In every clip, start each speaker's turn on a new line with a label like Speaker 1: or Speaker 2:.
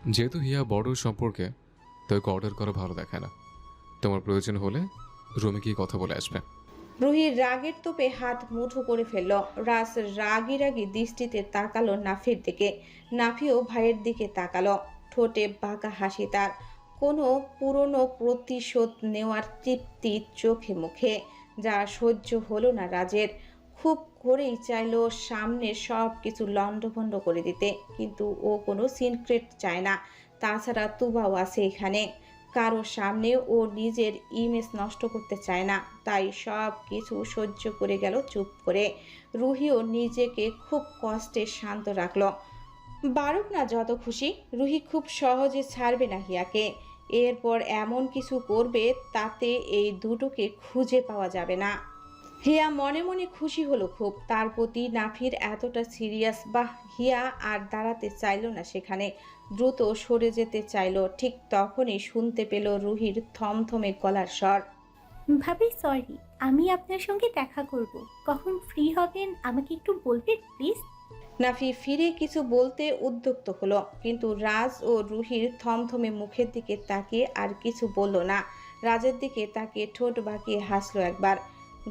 Speaker 1: যেহেতু হিয়া বড় সম্পর্কে, তাকে অর্ডার করা ভালো দেখায় না। তোমার প্রয়োজন হলে রুমে গিয়ে কথা বলে আসবে।
Speaker 2: রুহির রাগের তোপে হাত মুঠো করে ফেলল। রাজ রাগি রাগি দৃষ্টিতে তাকালো নাফির দিকে। নাফিও ভাইয়ের দিকে তাকালো। ঠোঁটে বাঁকা হাসি তার। কোনো পুরনো প্রতিশোধ নেওয়ার তৃপ্তি চোখে মুখে, যা সহ্য হলো না রাজের। খুব করেই চাইলো সামনে সব কিছু লণ্ডভণ্ড করে দিতে, কিন্তু ও কোনো সিনক্রেট চায় না। তাছাড়া তুবাও আছে এখানে। কারো সামনে ও নিজের ইমেজ নষ্ট করতে চায় না, তাই সব কিছু সহ্য করে গেল চুপ করে। রুহিও নিজেকে খুব কষ্টে শান্ত রাখলো। বারুক না যত খুশি, রুহি খুব সহজে ছাড়বে না হিয়াকে। এরপর এমন কিছু করবে তাতে এই দুটোকে খুঁজে পাওয়া যাবে না। হিয়া মনে মনে খুশি হলো খুব, তার প্রতি নাফির এতটা সিরিয়াস। বা হিয়া আর দাঁড়াতে চাইল না সেখানে, দ্রুত সরে যেতে চাইল। ঠিক তখনই শুনতে পেল রুহির থমথমে গলার স্বর।
Speaker 3: ভাবি সরি, আমি আপনার সঙ্গে দেখা করব। কখন ফ্রি হবেন আমাকে একটু বলবেন প্লিজ?
Speaker 2: নাফি ফিরে কিছু বলতে উদ্যুক্ত হলো, কিন্তু রাজ ও রুহির থমথমে মুখের দিকে তাকিয়ে আর কিছু বলল না। রাজের দিকে তাকিয়ে ঠোঁট বাঁকিয়ে হাসলো একবার,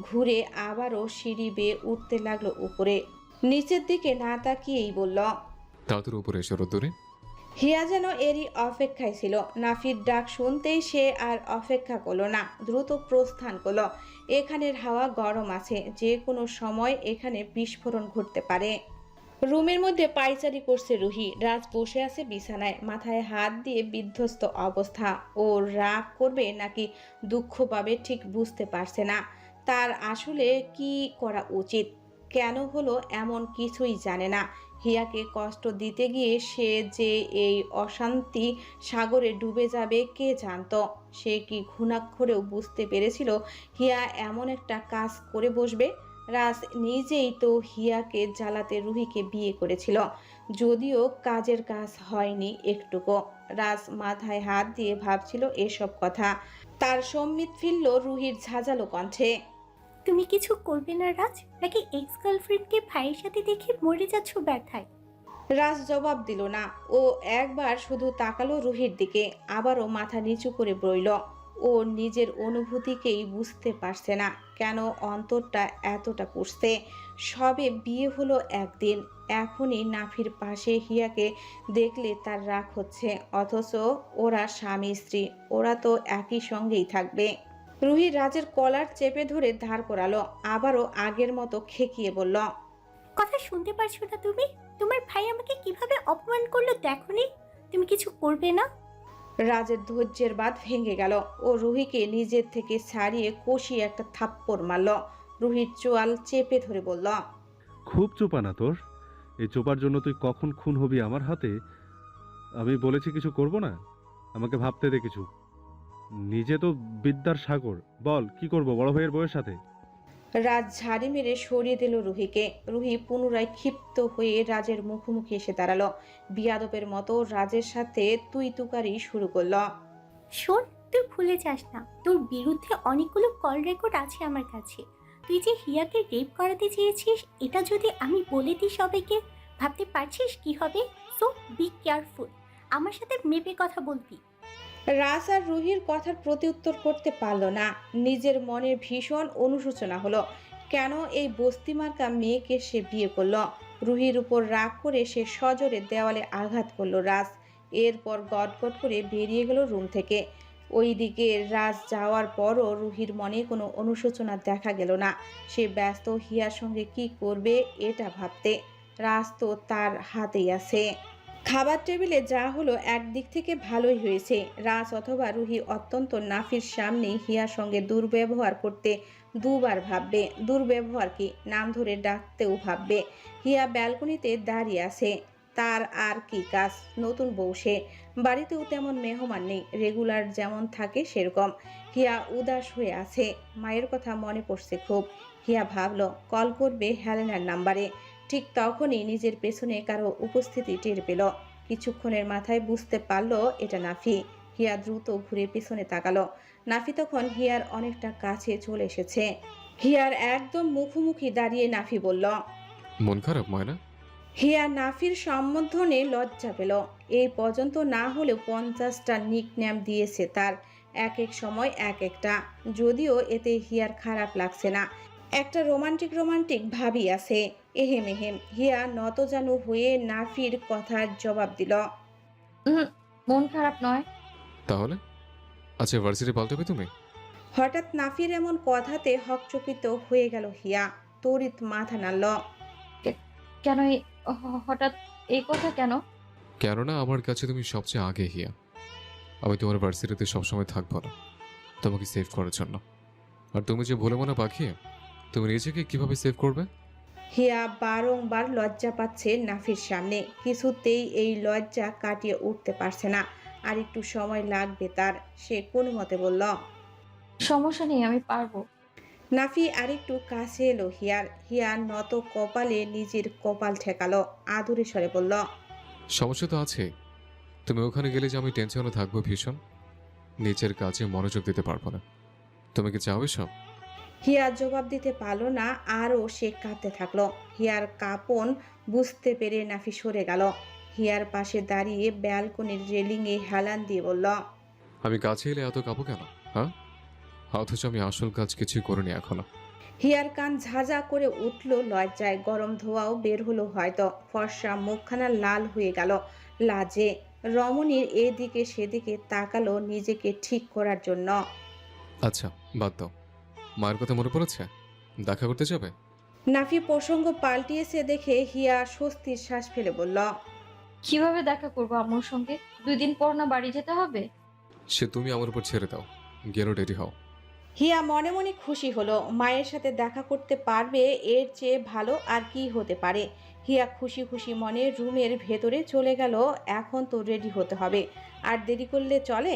Speaker 2: ঘুরে আবারও সিঁড়ি বেয়ে উঠতে লাগলো উপরে। নিচের দিকে না তাকিয়েই বলল,
Speaker 1: তাড়াতাড়ি উপরে এসে রোদ্দুরে।
Speaker 2: হিয়া যেন এরই অপেক্ষায় ছিল। নাফির ডাক শুনতেই সে আর অপেক্ষা করলো না, দ্রুত প্রস্থান করলো। এখানের হাওয়া গরম আছে, যে কোনো সময় এখানে বিস্ফোরণ ঘটতে পারে। রুমের মধ্যে পায়চারি করছে রুহি। রাজ বসে আছে বিছানায়, মাথায় হাত দিয়ে বিধ্বস্ত অবস্থা। ও রাগ করবে নাকি দুঃখ পাবে ঠিক বুঝতে পারছে না। তার আসলে কি করা উচিত, কেন হলো এমন কিছুই জানে না। হিয়াকে কষ্ট দিতে গিয়ে সে যে এই অশান্তি সাগরে ডুবে যাবে কে জানতো। সে কি ঘুণাক্ষরেও বুঝতে পেরেছিল হিয়া এমন একটা কাজ করে বসবে। রাজ নিজেই তো হিয়াকে জ্বালাতে রুহিকে বিয়ে করেছিল, যদিও কাজের কাজ হয়নি একটুকু। রাজ মাথায় হাত দিয়ে ভাবছিল এসব কথা। তার সম্মিত ফিরল রুহির ঝাঁঝালো কণ্ঠে।
Speaker 3: তুমি কিছু করবে না রাজ, নাকি এক্স গার্লফ্রেন্ডকে ভাইয়ের সাথে দেখে মরে যাচ্ছ ব্যথায়?
Speaker 2: রাজ জবাব দিল না। ও একবার শুধু তাকালো রুহির দিকে, আবারও মাথা নিচু করে বইল। ও নিজের অনুভূতিকেই বুঝতে পারছে না, কেন অন্তরটা এতটা পুষছে। সবে বিয়ে হলো একদিন, এখনই নাফির পাশে হিয়াকে দেখলে তার রাগ হচ্ছে। অথচ ওরা স্বামী স্ত্রী, ওরা তো একই সঙ্গেই থাকবে। রুহি রাজের কলার চেপে ধরে ধার করালো, আবারও আগের মতো খেকিয়ে বলল,
Speaker 3: কথা শুনতে পারছো না তুমি? তোমার ভাই আমাকে কিভাবে অপমান করলো দেখোনি? তুমি কিছু করবে না?
Speaker 2: রাজের ধৈর্যের বাঁধ ভেঙে গেল। ও রুহিকে নিজের থেকে ছাড়িয়ে কষিয়ে একটা থাপ্পড় মারল। রুহির চোয়াল চেপে ধরে বলল,
Speaker 4: খুব চোপা না তোর? এই চোপার জন্য তুই কখন খুন হবি আমার হাতে? আমি বলেছি কিছু করব না, আমাকে ভাবতে দে কিছু। নিজে তো বিদ্যার সাগর, বল কি করব বড় ভাইয়ের বউয়ের সাথে?
Speaker 2: রাজ ঝাড়ি মেরে সরিয়ে দিল রুহিকে। রুহি পুনরায় ক্ষিপ্ত হয়ে রাজের মুখোমুখি এসে দাঁড়ালো। বিয়াদবের মতো রাজের সাথে তুই তুকারি শুরু করলো।
Speaker 3: শোন, তুই ভুলে যাস না তোর বিরুদ্ধে অনেকগুলো কল রেকর্ড আছে আমার কাছে। তুই যে হিয়াকে রেপ করাতে চেয়েছিস, এটা যদি আমি বলে দিই সবাইকে, ভাবতে পারছিস কি হবে? সো বি কেয়ারফুল, আমার সাথে মেপে কথা বলবি।
Speaker 2: রাজ আর রুহির কথার প্রতিউত্তর করতে পারল না। নিজের মনের ভীষণ অনুশোচনা হলো, কেন এই বস্তিমার্কা মেয়েকে সে বিয়ে করলো। রুহির উপর রাগ করে সে সজোরে দেওয়ালে আঘাত করলো রাজ। এরপর গটগট করে বেরিয়ে গেল রুম থেকে। ওইদিকে রাজ যাওয়ার পরও রুহির মনে কোনো অনুশোচনা দেখা গেল না। সে ব্যস্ত হিয়ার সঙ্গে কি করবে এটা ভাবতে। রাজ তো তার হাতেই আছে। খাবার টেবিলে যা হলো একদিক থেকে ভালোই হয়েছে। রাজ অথবা রুহি অত্যন্ত নাফির সামনে হিয়ার সঙ্গে দুর্ব্যবহার করতে দুবার ভাববে। দুর্ব্যবহার কি, নাম ধরে ডাকতেও ভাববে। হিয়া ব্যালকনিতে দাঁড়িয়ে আছে, তার আর কি কাজ। নতুন বউ সে, বাড়িতেও তেমন মেহমান নেই, রেগুলার যেমন থাকে সেরকম। হিয়া উদাস হয়ে আছে, মায়ের কথা মনে পড়ছে খুব। হিয়া ভাবল কল করবে হেলেনার নাম্বারে। ঠিক তখনই নিজের পেছনে কারো উপস্থিতি টের পেল। কিছুক্ষণের মাথায় বুঝতে পারল এটা নাফি। হিয়া দ্রুত ঘুরে পেছনে তাকালো। নাফি তখন হিয়ার অনেকটা কাছে চলে এসেছে। হিয়ার একদম মুখোমুখি দাঁড়িয়ে নাফি বলল,
Speaker 1: মন খারাপ ময়না?
Speaker 2: হিয়া নাফির সম্বোধনে লজ্জা পেল। এই পর্যন্ত না হলেও 50টা নিকনেম দিয়েছে তার, এক এক সময় এক একটা। যদিও এতে হিয়ার খারাপ লাগছে না, একটা রোমান্টিক রোমান্টিক ভাবই আছে। এহেম এহেম। হিয়া নতজানু হয়ে নাফির কথার জবাব দিল।
Speaker 5: উহুম, মন খারাপ নয়।
Speaker 1: তাহলে আচ্ছা, ভার্সিটি পাল্টাবে তুমি?
Speaker 2: হঠাৎ নাফির এমন কথাতে হকচকিত হয়ে গেল হিয়া। তড়িৎ মাথা নাড়ল।
Speaker 5: কেন হঠাৎ এই কথা কেন?
Speaker 1: কেননা আমার কাছে তুমি সবচেয়ে আগে হিয়া। আমি তোমার ভার্সিটিতে সবসময় থাকবো না, তোমাকে সেভ করার জন্য। আর তুমি যে ভুলে মনে পাখি, তুমি নিজেকে কিভাবে সেভ করবে?
Speaker 2: হিয়া বারংবার লজ্জা পাচ্ছে নাফির সামনে, কিছুতেই এই লজ্জা কাটিয়ে উঠতে পারছে না। আর একটু সময় লাগবে তার। সে কোনো মতে বলল।
Speaker 5: সমস্যা নেই, আমি পারবো।
Speaker 2: নাফি আরেকটু কাছে এলো হিয়ার। হিয়া নত কপালে নিজের কপাল ঠেকালো, আদুরে স্বরে বলল।
Speaker 1: সমস্যা তো আছে, তুমি ওখানে গেলে যে আমি টেনশনে থাকবো ভীষণ, নিচের কাজে মনোযোগ দিতে পারবো না। তুমি কি চাও এসব?
Speaker 2: হিয়া জবাব দিতে পারল না, আরও সে কাঁদতে থাকলো। হিয়ার কাঁপন বুঝতে পেরে নাফি সরে গেল। হিয়ার পাশে দাঁড়িয়ে ব্যালকনির রেলিংয়ে হেলান দিয়ে বলল।
Speaker 1: আমি কাছে এলে এত কাঁপো কেন? হ্যাঁ, অথচ আমি আসল কাজ কিছুই করিনি এখনো।
Speaker 2: হিয়ার কান ঝাঁঝা করে উঠল লজ্জায়, গরম ধোঁয়াও বের হলো হয়তো। ফর্সা মুখখানা লাল হয়ে গেল লাজে। রমণীর এদিকে সেদিকে তাকালো নিজেকে ঠিক করার জন্য।
Speaker 1: আচ্ছা, বাদ দাও। মায়ের কথা মনে পড়েছে? দেখা করতে যাবে?
Speaker 2: নাফি প্রসঙ্গ পাল্টিয়েছে দেখে হিয়া স্বস্তির শ্বাস ফেলে বলল।
Speaker 5: কিভাবে দেখা করবো আম্মুর সঙ্গে? 2 দিন পর না বাড়ি যেতে হবে?
Speaker 1: সে তুমি আমার উপর ছেড়ে দাও, গেলো রেডি হও।
Speaker 2: হিয়া মনে মনে খুশি হলো। মায়ের সাথে দেখা করতে পারবে, এর চেয়ে ভালো আর কি হতে পারে। হিয়া খুশি খুশি মনে রুমের ভেতরে চলে গেল। এখন তো রেডি হতে হবে, আর দেরি করলে চলে?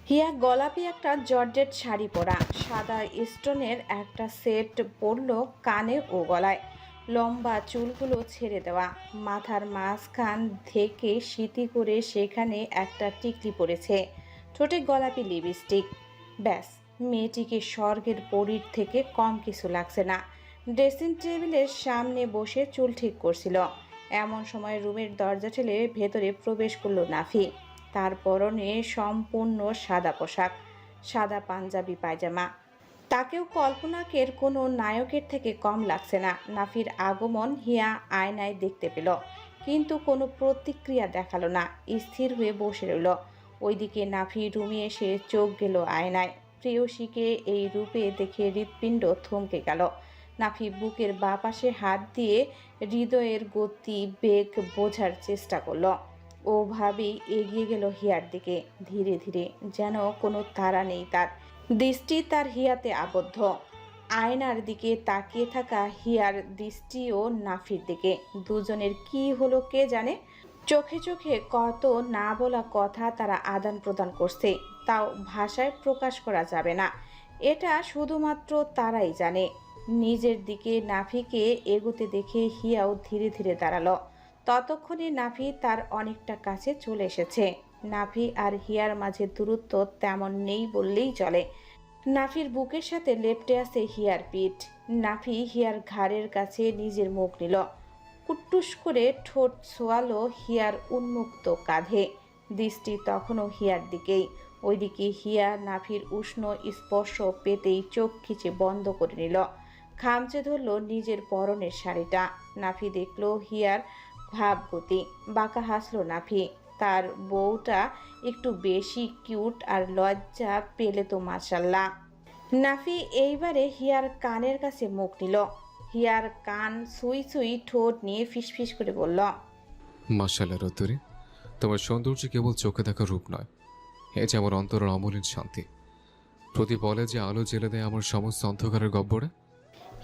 Speaker 2: হিয়া গোলাপি একটা জর্জেট শাড়ি পরা, সাদা স্টোনের একটা সেট পরল কানে ও গলায়। লম্বা চুলগুলো ছেড়ে দেওয়া, মাথার মাঝখান থেকে সিতি করে সেখানে একটা টিকলি পড়েছে, ঠোঁটে গোলাপি লিপস্টিক। ব্যাস, মেয়েটিকে স্বর্গের পরীর থেকে কম কিছু লাগছে না। ড্রেসিং টেবিলের সামনে বসে চুল ঠিক করছিল, এমন সময় রুমের দরজা ঠেলে ভেতরে প্রবেশ করলো নাফি। তার পরনে সম্পূর্ণ সাদা পোশাক, সাদা পাঞ্জাবি পায়জামা। তাকেও কল্পনাকের কোনো নায়কের থেকে কম লাগছে না। নাফির আগমন হিয়া আয়নায় দেখতে পেল, কিন্তু কোনো প্রতিক্রিয়া দেখালো না, স্থির হয়ে বসে রইল। ওইদিকে নাফি রুমে এসে চোখ গেল আয়নায়। প্রেয়সীকে এই রূপে দেখে হৃৎপিণ্ড থমকে গেল। নাফি বুকের বাঁ পাশে হাত দিয়ে হৃদয়ের গতি বেগ বোঝার চেষ্টা করল। ওভাবেই এগিয়ে গেল হিয়ার দিকে, ধীরে ধীরে, যেন কোনো তাড়া নেই তার। দৃষ্টি তার হিয়াতে আবদ্ধ। আয়নার দিকে তাকিয়ে থাকা হিয়ার দৃষ্টিও নাফির দিকে। দুজনের কি হলো কে জানে। চোখে চোখে কত না বলা কথা তারা আদান প্রদান করছে, তাও ভাষায় প্রকাশ করা যাবে না। এটা শুধুমাত্র তারাই জানে। নিজের দিকে নাফিকে এগোতে দেখে হিয়াও ধীরে ধীরে দাঁড়ালো। ততক্ষণে নাফি তার অনেকটা কাছে চলে এসেছে। নাফি আর হিয়ার মাঝে দূরত্ব তেমন নেই বললেই চলে। নাফির বুকের সাথে লেপ্টে আছে হিয়ার পিঠ। নাফি হিয়ার ঘাড়ের কাছে নিজের মুখ নিল, কুট্টুস করে ঠোঁট ছোয়ালো হিয়ার উন্মুক্ত কাঁধে। দৃষ্টি তখনও হিয়ার দিকেই। ওইদিকে হিয়া নাফির উষ্ণ স্পর্শ পেতেই চোখ খিচে বন্ধ করে নিল, খামচে ধরল নিজের পরনের শাড়িটা। নাফি দেখল হিয়ার ভাবগতি, বাঁকা হাসলো নাফি। তার বউটা একটু বেশি কিউট, আর লজ্জা পেলে তো মাশাল্লাহ। নাফি এইবারে হিয়ার কানের কাছে মুখ নিল। হিয়ার কান সুই সুই ঠোঁট নিয়ে ফিসফিস করে বলল।
Speaker 1: মাশাআল্লাহ রতুরি, তোমার সৌন্দর্য কেবল চোখে দেখা রূপ নয়, এ যে আমার অন্তরের অমলিন শান্তি। প্রতি বলে যে আলো জেলে দেয় আমার সমস্ত অন্ধকারের গব্বরে।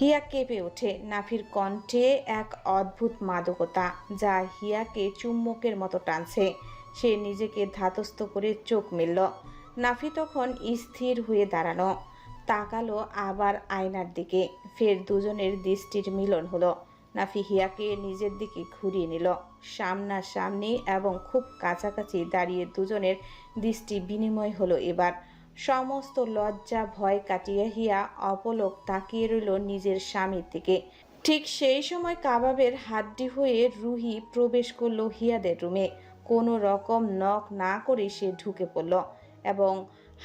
Speaker 2: হিয়া কেঁপে ওঠে। নাফির কণ্ঠে এক অদ্ভুত মাদকতা, যা হিয়াকে চুম্বকের মতো টানছে। সে নিজেকে ধাতস্থ করে চোখ মেলল। নাফি তখন স্থির হয়ে দাঁড়ানো, তাকালো আবার আয়নার দিকে। ফের দুজনের দৃষ্টির মিলন হলো। নাফি হিয়াকে নিজের দিকে ঘুরিয়ে নিল। সামনাসামনি এবং খুব কাছাকাছি দাঁড়িয়ে দুজনের দৃষ্টি বিনিময় হলো এবার। সমস্ত লজ্জা ভয় কাটিয়ে হিয়া অপলক তাকিয়ে রইল নিজের স্বামীর দিকে। ঠিক সেই সময় কাবাবের হাড্ডি হয়ে রুহি প্রবেশ করলো হিয়াদের রুমে। কোনো রকম নক না করে সে ঢুকে পড়ল এবং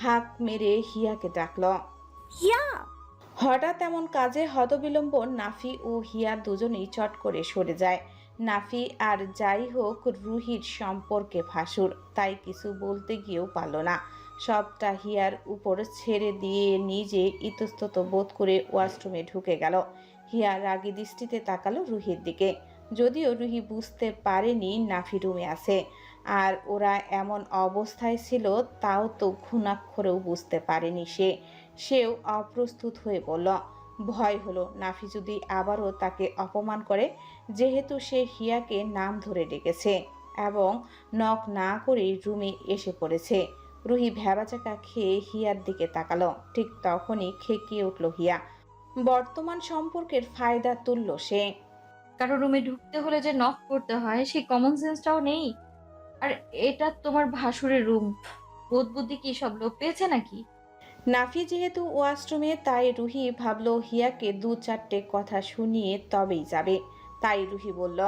Speaker 2: হাঁক মেরে হিয়াকে ডাকল।
Speaker 3: হিয়া!
Speaker 2: হঠাৎ এমন কাজে হতবিলম্ব নাফি ও হিয়া দুজনেই চট করে সরে যায়। নাফি আর যাই হোক রুহির সম্পর্কে ভাসুর, তাই কিছু বলতে গিয়েও পারল না। সবটা হিয়ার উপর ছেড়ে দিয়ে নিজে ইতস্তত বোধ করে ওয়াশরুমে ঢুকে গেল। হিয়া রাগী দৃষ্টিতে তাকালো রুহির দিকে। যদিও রুহি বুঝতে পারেনি নাফি রুমে আছে আর ওরা এমন অবস্থায় ছিল, তাও তো ঘুণাক্ষরেও বুঝতে পারেনি সেও অপ্রস্তুত হয়ে বলল। ভয় হলো নাফি যদি আবারও তাকে অপমান করে, যেহেতু সে হিয়াকে নাম ধরে ডেকেছে এবং নক না করেই রুমে এসে পড়েছে। রুহি ভ্যাবাচাকা খেয়ে হিয়ার দিকে তাকালো। ঠিক তখনই খেকিয়ে উঠল হিয়া। বর্তমান সম্পর্কের ফায়দা তুলল সে।
Speaker 5: কারো রুমে ঢুকতে হলে যে নক করতে হয় সেই কমন সেন্সটাও নেই। আর এটা তোমার ভাসুরের রুম, বোধ বুদ্ধি কি সব লোপ পেয়েছে নাকি?
Speaker 2: নাফি যেহেতু ওয়াশরুমে, তাই রুহি ভাবল হিয়াকে দু চারটে কথা শুনিয়ে তবেই যাবে। তাই রুহি বলল,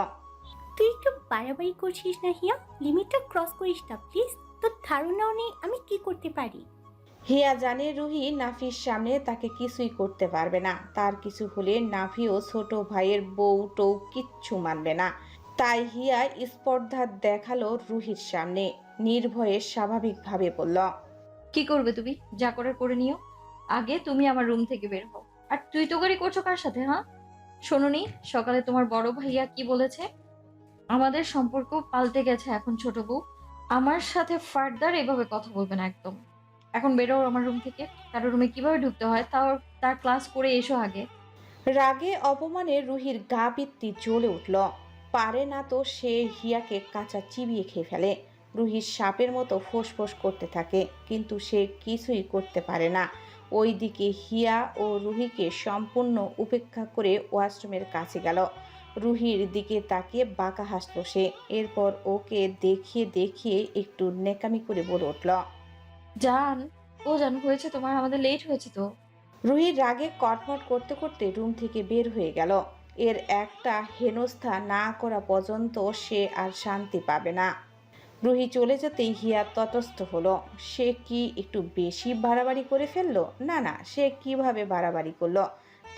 Speaker 3: তুই একটু বাড়াবাড়ি করছিস না হিয়া? লিমিটটা ক্রস করিস না প্লিজ। তোর ধারণাও নেই আমি কি করতে পারি।
Speaker 2: হিয়া জানে রুহি নাফির সামনে তাকে কিছুই করতে পারবে না। তার কিছু হলে নাফিও ছোট ভাইয়ের বউ টৌ কিচ্ছু মানবে না। তাই হিয়া স্পর্ধা দেখালো রুহির সামনে। নির্ভয়ে স্বাভাবিকভাবে বলল,
Speaker 5: কি করবে তুমি? যা করার করে নিও। আগে তুমি আমার রুম থেকে বের হও। আর তুই তো গাড়ি করছো কার সাথে? হ্যাঁ, শোনোনি সকালে তোমার বড় ভাইয়া কি বলেছে? আমাদের সম্পর্ক পাল্টে গেছে এখন, ছোট বউ। আমার সাথে ফার্দার এভাবে কথা বলবে না একদম। এখন বেরো আমার রুম থেকে। কারো রুমে কিভাবে ঢুকতে হয় তার ক্লাস করে এসো আগে।
Speaker 2: রাগে অপমানে রুহির গা পিত্তি জ্বলে উঠল। পারে না তো সে হিয়াকে কাঁচা চিবিয়ে খেয়ে ফেলে। রুহির সাপের মতো ফোঁস করতে থাকে, কিন্তু সে কিছুই করতে পারে না। ওইদিকে হিয়া ও রুহিকে সম্পূর্ণ উপেক্ষা করে ওয়াশরুমের কাছে গেল। রুহির দিকে তাকিয়ে বাঁকা হাসল সে। এরপর ওকে দেখিয়ে দেখিয়ে একটু নেকামি করে বলে উঠল,
Speaker 5: জান, ও জান, হয়েছে তোমার, আমাদের লেট হয়েছে তো।
Speaker 2: রুহির রাগে কটমট করতে করতে রুম থেকে বের হয়ে গেল। এর একটা হেনস্থা না করা পর্যন্ত সে আর শান্তি পাবে না। রুহি চলে যেতেই হিয়া তটস্থ হলো। সে কি একটু বেশি বাড়াবাড়ি করে ফেললো? না, সে কিভাবে বাড়াবাড়ি করলো?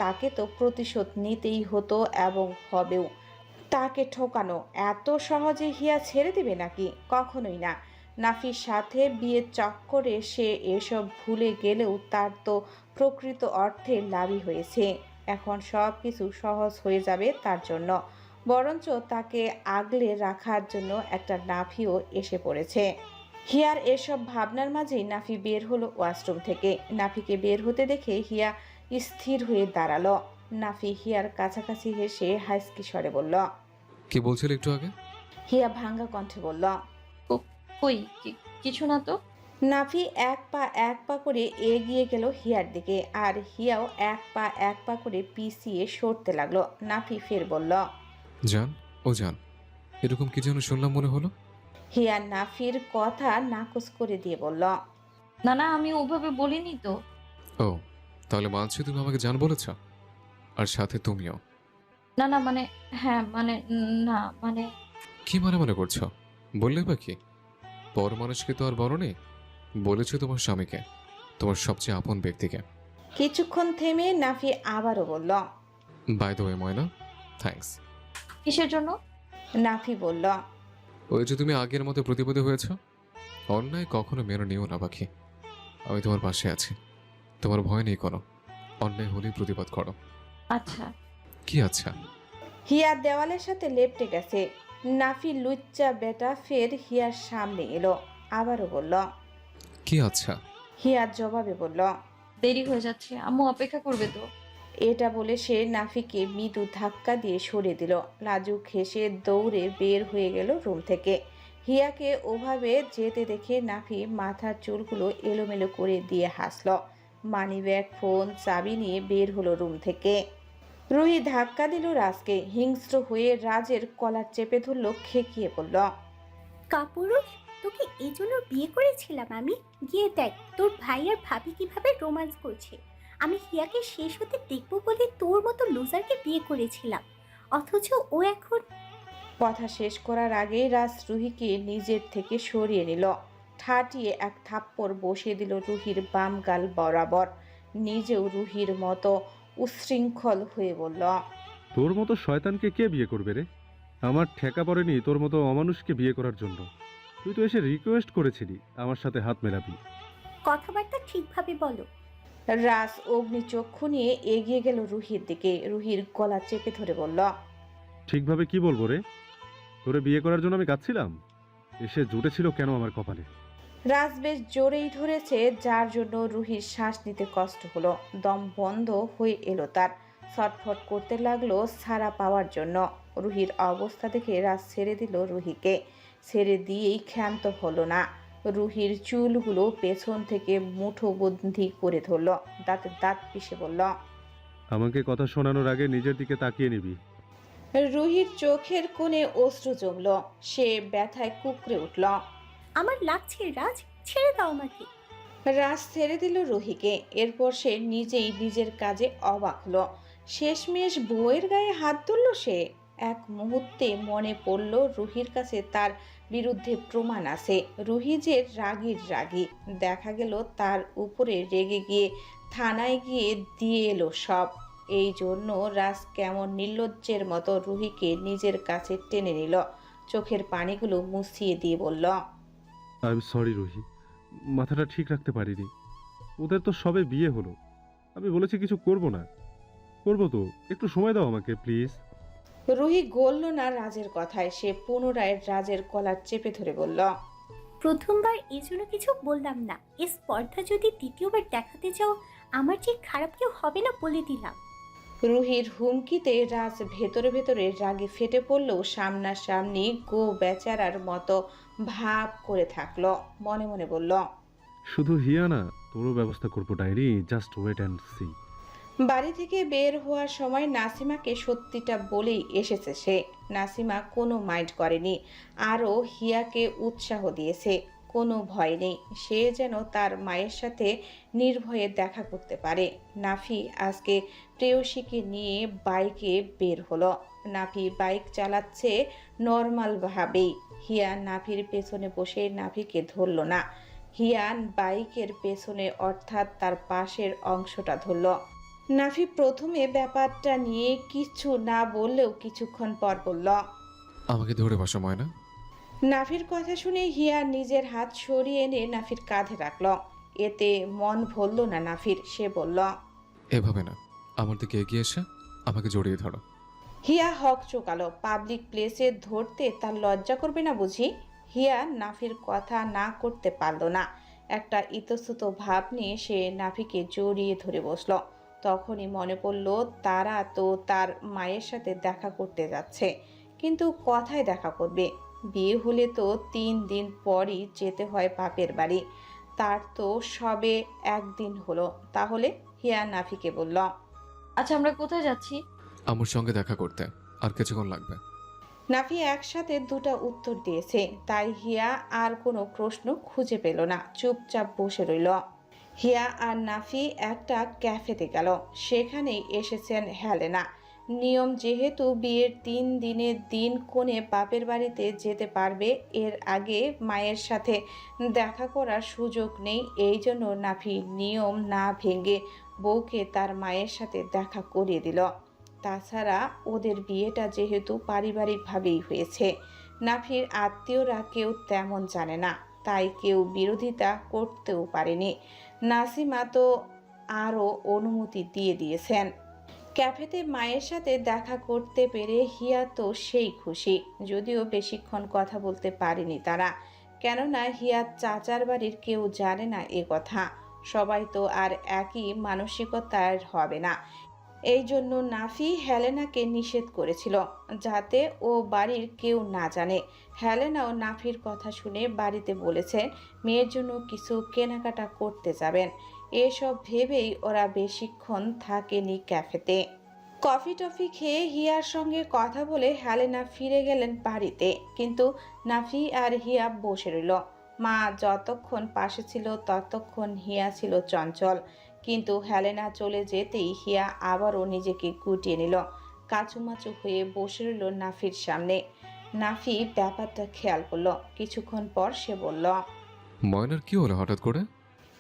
Speaker 2: তাকে তো প্রতিশোধ নিতেই হতো এবং হবেও। তাকে ঠকানো এত সহজে হিয়া ছেড়ে দেবে নাকি? কখনোই না। নাফির সাথে বিয়ের চক্করে সে এসব ভুলে গেলেও তার তো প্রকৃত অর্থে লাভই হয়েছে। এখন সব কিছু সহজ হয়ে যাবে তার জন্য। বরঞ্চ তাকে আগলে রাখার জন্য একটা নাফিও এসে পড়েছে। হিয়ার এসব ভাবনার মাঝেই নাফি বের হলো ওয়াশরুম থেকে। নাফিকে বের হতে দেখে হিয়া স্থির হয়ে দাঁড়ালো। নাফি হিয়ার কাছাকাছি হেসে হাসকি স্বরে বলল,
Speaker 1: কি বলছিলে একটু আগে?
Speaker 2: হিয়া ভাঙ্গা কণ্ঠে বলল,
Speaker 5: কই কিছু না তো।
Speaker 2: নাফি এক পা করে এগিয়ে গেল হিয়ার দিকে, আর হিয়াও এক পা করে পিছিয়ে সরতে লাগলো। নাফি ফের বলল,
Speaker 1: জান, ও জান, এরকম কি যেন শুনলাম মনে হলো।
Speaker 2: হিয়া নাফির কথা নাকচ করে দিয়ে বলল,
Speaker 5: না, আমি ওভাবে বলিনি তো।
Speaker 1: ও, তাহলে মানছি তুমি আমাকে জান বলেছ, আর সাথে তুমিও।
Speaker 5: না মানে, হ্যাঁ মানে, না মানে।
Speaker 1: কি মনে করছো? বললে বা কি? পর মানুষকে তো আর বলনি, বলেছো তোমার স্বামীকে, তোমার সবচেয়ে আপন ব্যক্তিকে।
Speaker 2: কিছুক্ষণ থেমে নাফি আবারও বলল,
Speaker 1: by the way Moyna, thanks.
Speaker 5: কিসের জন্য?
Speaker 2: নাফি বলল,
Speaker 1: ওই যে তুমি আগের মতো প্রতিপদে হয়েছ, অন্যায় কখনো মেনে নিও না পাখি। আমি তোমার পাশে আছি, তোমার ভয় নেই কোনো। অন্যায় হলেই প্রতিবাদ করো।
Speaker 5: আচ্ছা।
Speaker 1: কি আচ্ছা?
Speaker 2: হিয়া দেওয়ালের সাথে লেপটে গেছে। নাফি লুচ্চা বেটা ফের হিয়ার সামনে এলো, আবারও বলল,
Speaker 1: কি আচ্ছা?
Speaker 2: হিয়ার জবাবে বলল,
Speaker 5: দেরি হয়ে যাচ্ছে, আম্মু অপেক্ষা করবে তো।
Speaker 2: এটা বলে সে নাফিকে মৃদু ধাক্কা দিয়ে সরিয়ে দিল। লাজুক হেসে দৌড়ে বের হয়ে গেল রুম থেকে। হিয়াকে ওভাবে যেতে দেখে নাফি মাথার চুলগুলো এলোমেলো করে দিয়ে হাসল। মানিব্যাগ, ফোন, চাবি নিয়ে বের হলো রুম থেকে। রুহি ধাক্কা দিল রাজকে। হিংস্র হয়ে রাজের কলার চেপে ধরল, খেকিয়ে বলল,
Speaker 3: কাপুরুষ, তোকে এই জন্য বিয়ে করেছিলাম আমি। গিয়ে দেখ তোর ভাই আর ভাবি কিভাবে রোম্যান্স করছে। আমি হিয়াকে শেষ হতে দেখবো বলে তোর মতো লুজারকে বিয়ে করেছিলাম, অথচ ও এখন।
Speaker 2: কথা শেষ করার আগেই রাজ রুহিকে নিজের থেকে সরিয়ে নিল। ঠাটিয়ে এক থাপ্পড় বসিয়ে দিল রুহির বাম গাল বরাবর। নিজেও রুহির মতো উচ্ছৃঙ্খল হয়ে বলল,
Speaker 4: তোর মতো শয়তানকে কে বিয়ে করবে রে? আমার ঠেকা পড়েনি তোর মতো অমানুষকে বিয়ে করার জন্য। তুই তো এসে রিকোয়েস্ট করেছিলি আমার সাথে হাত মেলাবি।
Speaker 3: কথাবার্তা ঠিকভাবে বলো।
Speaker 2: রাজ অগ্নিচক্ষু নিয়ে এগিয়ে গেল রুহির দিকে। রুহির গলা চেপে ধরে বলল,
Speaker 4: ঠিকভাবে কি বলবো রে? তোরে বিয়ে করার জন্য আমি কাঁদছিলাম, এসে জুটেছিল কেন আমার কপালে?
Speaker 2: রাজ বেশ জোরেই ধরেছে, যার জন্য রুহির শ্বাস নিতে কষ্ট হলো। দম বন্ধ হয়ে এলো তার। ছটফট করতে লাগলো ছাড়া পাওয়ার জন্য। রুহির অবস্থা দেখে রাজ ছেড়ে দিল রুহিকে। ছেড়ে দিয়েই ক্ষান্ত হলো না। রুহির চুলগুলো পেছন থেকে মুঠোবন্দি করে ধরল। দাঁতে দাঁত পিষে বলল,
Speaker 4: আমাকে কথা শোনানোর আগে নিজের দিকে তাকিয়ে নিবি।
Speaker 2: রুহির চোখের কোণে অশ্রু জমল। সে ব্যথায় কুকড়ে উঠল।
Speaker 3: আমার লাগছে রাজ, ছেড়ে দাও আমাকে।
Speaker 2: রাজ ছেড়ে দিল রুহিকে। এরপর সে নিজেই নিজের কাজে অবাক হলো। শেষমেশ বউয়ের গায়ে হাত তুলল সে। এক মুহূর্তে মনে পড়ল রুহির কাছে তার বিরুদ্ধে প্রমাণ আছে। রুহি যে রাগীর রাগী। দেখা গেল তার উপরে রেগে গিয়ে থানায় গিয়ে দিয়ে এলো সব। এই জন্য রাজ কেমন নির্লজ্জের মতো রুহিকে নিজের কাছে টেনে নিল। চোখের পানিগুলো মুছিয়ে দিয়ে বলল,
Speaker 4: আই এম সরি রুহি, মাথাটা ঠিক রাখতে পারিনি। ওদের তো সবে বিয়ে হলো, আমি বলেছি কিছু করব না। করব তো, একটু সময় দাও আমাকে প্লিজ।
Speaker 2: রুহি গলল না রাজের কথায়। সে পুনরায় রাজের কলার চেপে ধরে বলল,
Speaker 3: প্রথমবার এই জন্য কিছু বললাম না, এই স্পর্ধা যদি দ্বিতীয়বার দেখাতে চাও আমার যে খারাপ কেউ হবে না বলে দিলাম।
Speaker 2: রুহির হুমকিতে রাজ ভেতরে ভেতরে রাগে ফেটে পড়লেও সামনাসামনি গো বেচারার মতো ভাব করে থাকলো। মনে মনে বলল,
Speaker 4: শুধু হিয়া না, তোরও ব্যবস্থা করবো diary, just wait and see.
Speaker 2: বাড়ি থেকে বের হওয়ার সময় নাসিমাকে সত্যিটা বলেই এসেছে সে। নাসিমা কোনো মাইন্ড করেনি, আরও হিয়াকে উৎসাহ দিয়েছে। কোনো ভয় নেই, সে যেন তার মায়ের সাথে নির্ভয়ে দেখা করতে পারে। নাফি আজকে প্রেয়সীকে নিয়ে বাইকে বের হলো। নাফি বাইক চালাচ্ছে নর্মালভাবেই। হিয়া নাফির পেছনে বসে নাফিকে ধরল না। হিয়া বাইকের পেছনে অর্থাৎ তার পাশের অংশটা ধরল। নাফি প্রথমে ব্যাপারটা নিয়ে কিছু না বললেও কিছুক্ষণ পর বলল,
Speaker 1: আমাকে ধরে বসো ময়না।
Speaker 2: নাফির কথা শুনে হিয়া নিজের হাত সরিয়ে এনে নাফির কাঁধে রাখল। এতে মন ভরল না নাফির। সে বলল,
Speaker 1: এভাবে না, আমার দিকে এগিয়ে এসে আমাকে জড়িয়ে ধরো।
Speaker 2: হিয়া হক চোকালো। পাবলিক প্লেসে ধরতে তার লজ্জা করবে না বুঝি? হিয়া নাফির কথা না করতে পারল না। একটা ইতস্তত ভাব নিয়ে সে নাফিকে জড়িয়ে ধরে বসল। তখনই মনে পড়ল তারা তো তার মায়ের সাথে দেখা করতে যাচ্ছে, কিন্তু কথায় দেখা করবে? বিয়ে হলে তো 3 দিন পরই যেতে হয় বাপের বাড়ি। তার তো সবে একদিন হলো। তাহলে? হিয়া নাফিকে বলল,
Speaker 5: আচ্ছা আমরা কোথায় যাচ্ছি?
Speaker 1: আমার সঙ্গে দেখা করতে। আর কিছুক্ষণ লাগবে।
Speaker 2: নাফি একসাথে দুটো উত্তর দিয়েছে, তাই হিয়া আর কোনো প্রশ্ন খুঁজে পেল না। চুপচাপ বসে রইল। হিয়া আর নাফি একটা ক্যাফেতে গেল। সেখানেই এসেছেন হেলেনা। নিয়ম যেহেতু বিয়ের 3 দিনের দিন কনে বাপের বাড়িতে যেতে পারবে, এর আগে মায়ের সাথে দেখা করার সুযোগ নেই। এই জন্য নাফি নিয়ম না ভেঙে বউকে তার মায়ের সাথে দেখা করিয়ে দিল। তাছাড়া ওদের বিয়েটা যেহেতু পারিবারিকভাবেই হয়েছে, নাফির আত্মীয়রা কেউ তেমন জানে না, তাই কেউ বিরোধিতা করতেও পারেনি। নাসিমা তো আরও অনুমতি দিয়ে দিয়েছেন। ক্যাফেতে মায়ের সাথে দেখা করতে পেরে হিয়া তো সেই খুশি। যদিও বেশিক্ষণ কথা বলতে পারেনি তারা, কেননা হিয়া চাচার বাড়ির কেউ জানে না এ কথা। সবাই তো আর একই মানসিকতার হবে না। এই জন্য নাফি হেলেনাকে নিষেধ করেছিল যাতে ও বাড়ির কেউ না জানে। হেলেনাও নাফির কথা শুনে বাড়িতে বলেছেন মেয়ের জন্য কিছু কেনাকাটা করতে যাবেন। এসব ভেবেই ওরা বেশিক্ষণ থাকেনি ক্যাফেতে। কফি টফি খেয়ে হিয়ার সঙ্গে কথা বলে হেলেনা ফিরে গেলেন বাড়িতে, কিন্তু নাফি আর হিয়া বসে রইল। মা যতক্ষণ পাশে ছিল ততক্ষণ হিয়া ছিল চঞ্চল। কিন্তু হেলেনা চলে যেতেই হিয়া আবারও নিজেকে গুটিয়ে নিল। কাচুমাচু হয়ে বসে রইল নাফির সামনে। নাফি ব্যাপারটা খেয়াল করলো। কিছুক্ষণ পর সে বলল।
Speaker 1: ময়নার কি হলো হঠাৎ করে?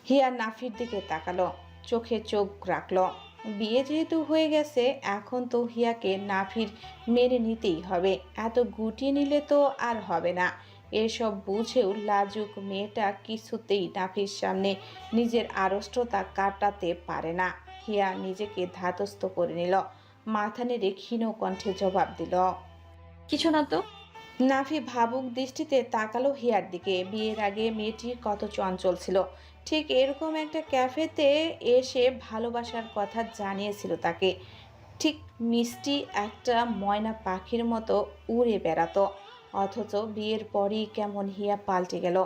Speaker 2: হিয়া নাফির দিকে তাকালো, চোখে চোখ রাখলো। বিয়ে যেহেতু হয়ে গেছে, এখন তো হিয়াকে নাফির মেনে নিতেই হবে। এত গুটিয়ে নিলে তো আর হবে না। এসব বুঝেও লাজুক মেয়েটা কিছুতেই নাফির সামনে নিজের আড়ষ্টতা কাটাতে পারে না। হিয়া নিজেকে ধাতস্থ করে নিল, মাথা নেড়ে ক্ষীণ কণ্ঠে জবাব দিল।
Speaker 5: কিছু না তো।
Speaker 2: নাফি ভাবুক দৃষ্টিতে তাকালো হিয়ার দিকে। বিয়ের আগে মেয়েটি কত চঞ্চল ছিল। ঠিক এরকম একটা ক্যাফেতে এসে ভালোবাসার কথা জানিয়েছিল তাকে। ঠিক মিষ্টি একটা ময়না পাখির মতো উড়ে বেড়াতো। অথচ বিয়ের পরই কেমন হিয়া পাল্টে গেল।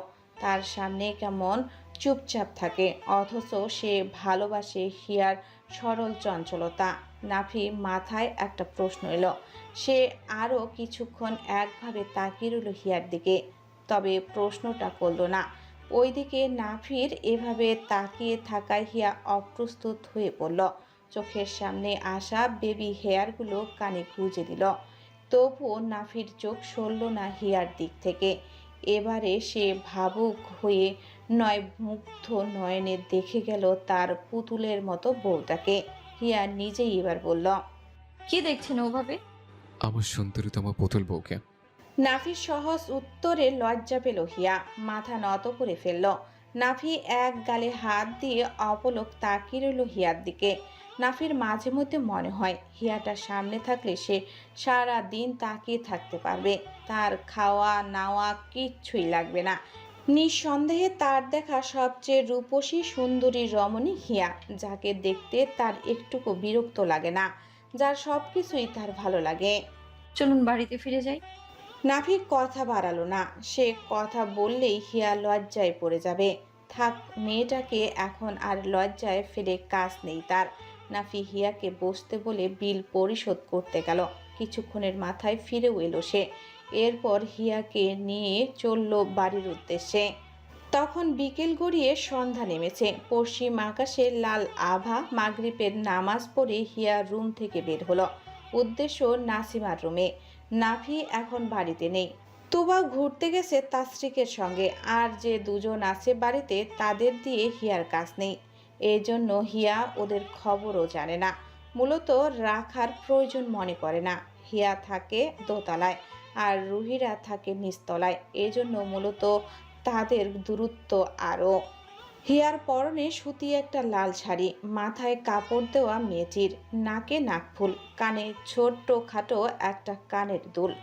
Speaker 2: তার সামনে কেমন চুপচাপ থাকে, অথচ সে ভালোবাসে হিয়ার সরল চঞ্চলতা। নাফি মাথায় একটা প্রশ্ন এলো। সে আরও কিছুক্ষণ একভাবে তাকিয়ে রইল হিয়ার দিকে, তবে প্রশ্নটা করল না। ওইদিকে নাফির এভাবে তাকিয়ে থাকায় হিয়া অপ্রস্তুত হয়ে পড়ল। চোখের সামনে আসা বেবি হেয়ারগুলো কানে গুঁজে দিল। তবুও নাফির চোখ সরল না হিয়ার দিক থেকে। এবারে সে ভাবুক হয়ে নয় মুগ্ধ নয়নে দেখে গেল তার পুতুলের মতো বউটাকে। হিয়া নিজেই এবার বলল।
Speaker 5: কি দেখছেন ওভাবে?
Speaker 1: আমার সুন্দরীতম পুতুল বউকে।
Speaker 2: নাফির সহজ উত্তরে লজ্জা পেল হিয়া, মাথা নত করে ফেলল। নাফি এক গালে হাত দিয়ে অপলক তাকিয়ে রইল হিয়ার দিকে। নাফির মাঝে মধ্যে মনে হয় হিয়াটার সামনে থাকলে সে সারা দিন তাকিয়ে থাকতে পারবে। তার খাওয়া নাওয়া কিচ্ছুই লাগবে না। নিঃসন্দেহে তার দেখা সবচেয়ে রূপসী সুন্দরী রমণী হিয়া, যাকে দেখতে তার একটুকু বিরক্ত লাগে না, যার সব কিছুই তার ভালো লাগে।
Speaker 5: চলুন বাড়িতে ফিরে যাই।
Speaker 2: নাফি কথা বাড়ালো না। সে কথা বললেই হিয়া লজ্জায় পড়ে যাবে। থাক, মেয়েটাকে এখন আর লজ্জায় ফেলে কাজ নেই তার। নাফি হিয়াকে বসতে বলে বিল পরিশোধ করতে গেল। কিছুক্ষণের মাথায় ফিরেও এলো সে। এরপর হিয়াকে নিয়ে চলল বাড়ির উদ্দেশ্যে। তখন বিকেল গড়িয়ে সন্ধ্যা নেমেছে। পশ্চিম আকাশে লাল আভা। মাগরিবের নামাজ পড়ে হিয়া রুম থেকে বের হলো। উদ্দেশ্য নাসিমার রুমে। নাফি এখন বাড়িতে নেই। তুবা ঘুরতে গেছে তাসরিকের সঙ্গে। আর যে দুজন আছে বাড়িতে, তাদের দিয়ে হিয়ার কাজ নেই। এজন্য হিয়া ওদের খবরও জানে না, মূলত রাখার প্রয়োজন মনে করে না। হিয়া থাকে দোতলায় আর রুহিরা থাকে নিচতলায়, এজন্য মূলত তাদের দূরত্ব আরও। হিয়ার পরনে সুতি একটা লাল শাড়ি, মাথায় কাপড় দেওয়া মেয়েটির, নাকে নাকফুল, কানে ছোট্ট খাটো একটা কানের দুল,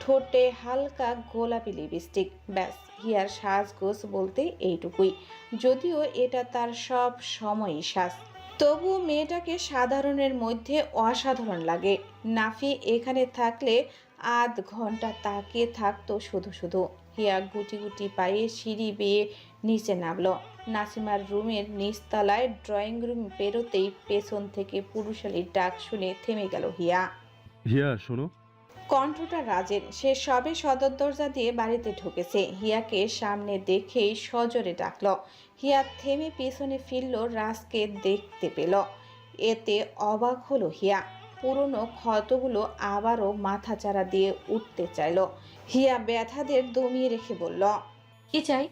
Speaker 2: ঠোঁটে হালকা গোলাপি লিপস্টিক। ব্যাস, হিয়ার সাজগোজ বলতে এইটুকুই। যদিও এটা তার সব সময়ই সাজ, তবু মেয়েটাকে সাধারণের মধ্যে অসাধারণ লাগে। নাফি এখানে থাকলে আধ ঘন্টা তাকিয়ে থাকতো শুধু শুধু। হিয়া গুটি গুটি পায়ে সিঁড়ি বেয়ে নিচে নামলো। নাসিমার রুমের নিচতলায় ড্রয়িং রুম পেরোতেই পেছন থেকে পুরুষালীর ডাক শুনে থেমে গেল হিয়া।
Speaker 4: হিয়া শোনো।
Speaker 2: কণ্ঠটা রাজের। সে সবে সদর দরজা দিয়ে বাড়িতে ঢুকেছে। হিয়াকে সামনে দেখেই সজোরে ডাকলো। হিয়া থেমে পেছনে ফিরল, রাজকে দেখতে পেল। এতে অবাক হলো হিয়া। পুরনো ক্ষতগুলো আবারও মাথাচাড়া দিয়ে উঠতে চাইল। হিয়া ব্যথাদের দমিয়ে রেখে বলল।
Speaker 5: কি চাই?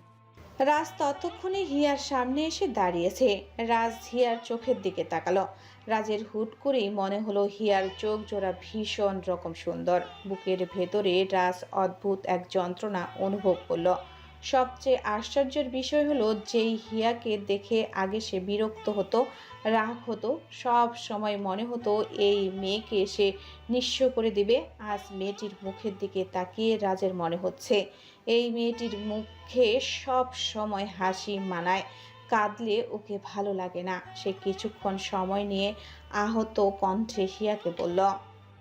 Speaker 2: রাজ ততক্ষণে হিয়ার সামনে এসে দাঁড়িয়েছে। রাজ হিয়ার চোখের দিকে তাকালো। রাজের হুট করেই মনে হলো হিয়ার চোখ জোড়া ভীষণ রকম সুন্দর। বুকের ভেতরে রাজ অদ্ভুত এক যন্ত্রণা অনুভব করলো। সবচেয়ে আশ্চর্যের বিষয় হলো, যেই হিয়াকে দেখে আগে সে বিরক্ত হতো, রাগ হতো, সব সময় মনে হতো এই মেয়েকে সে নিঃস্ব করে দিবে, আজ মেয়েটির মুখের দিকে তাকিয়ে রাজের মনে হচ্ছে এই মেয়েটির মুখে সব সময় হাসি মানায়। কাঁদলে ওকে ভালো লাগে না। সে কিছুক্ষণ সময় নিয়ে আহত কণ্ঠে হিয়াকে বলল।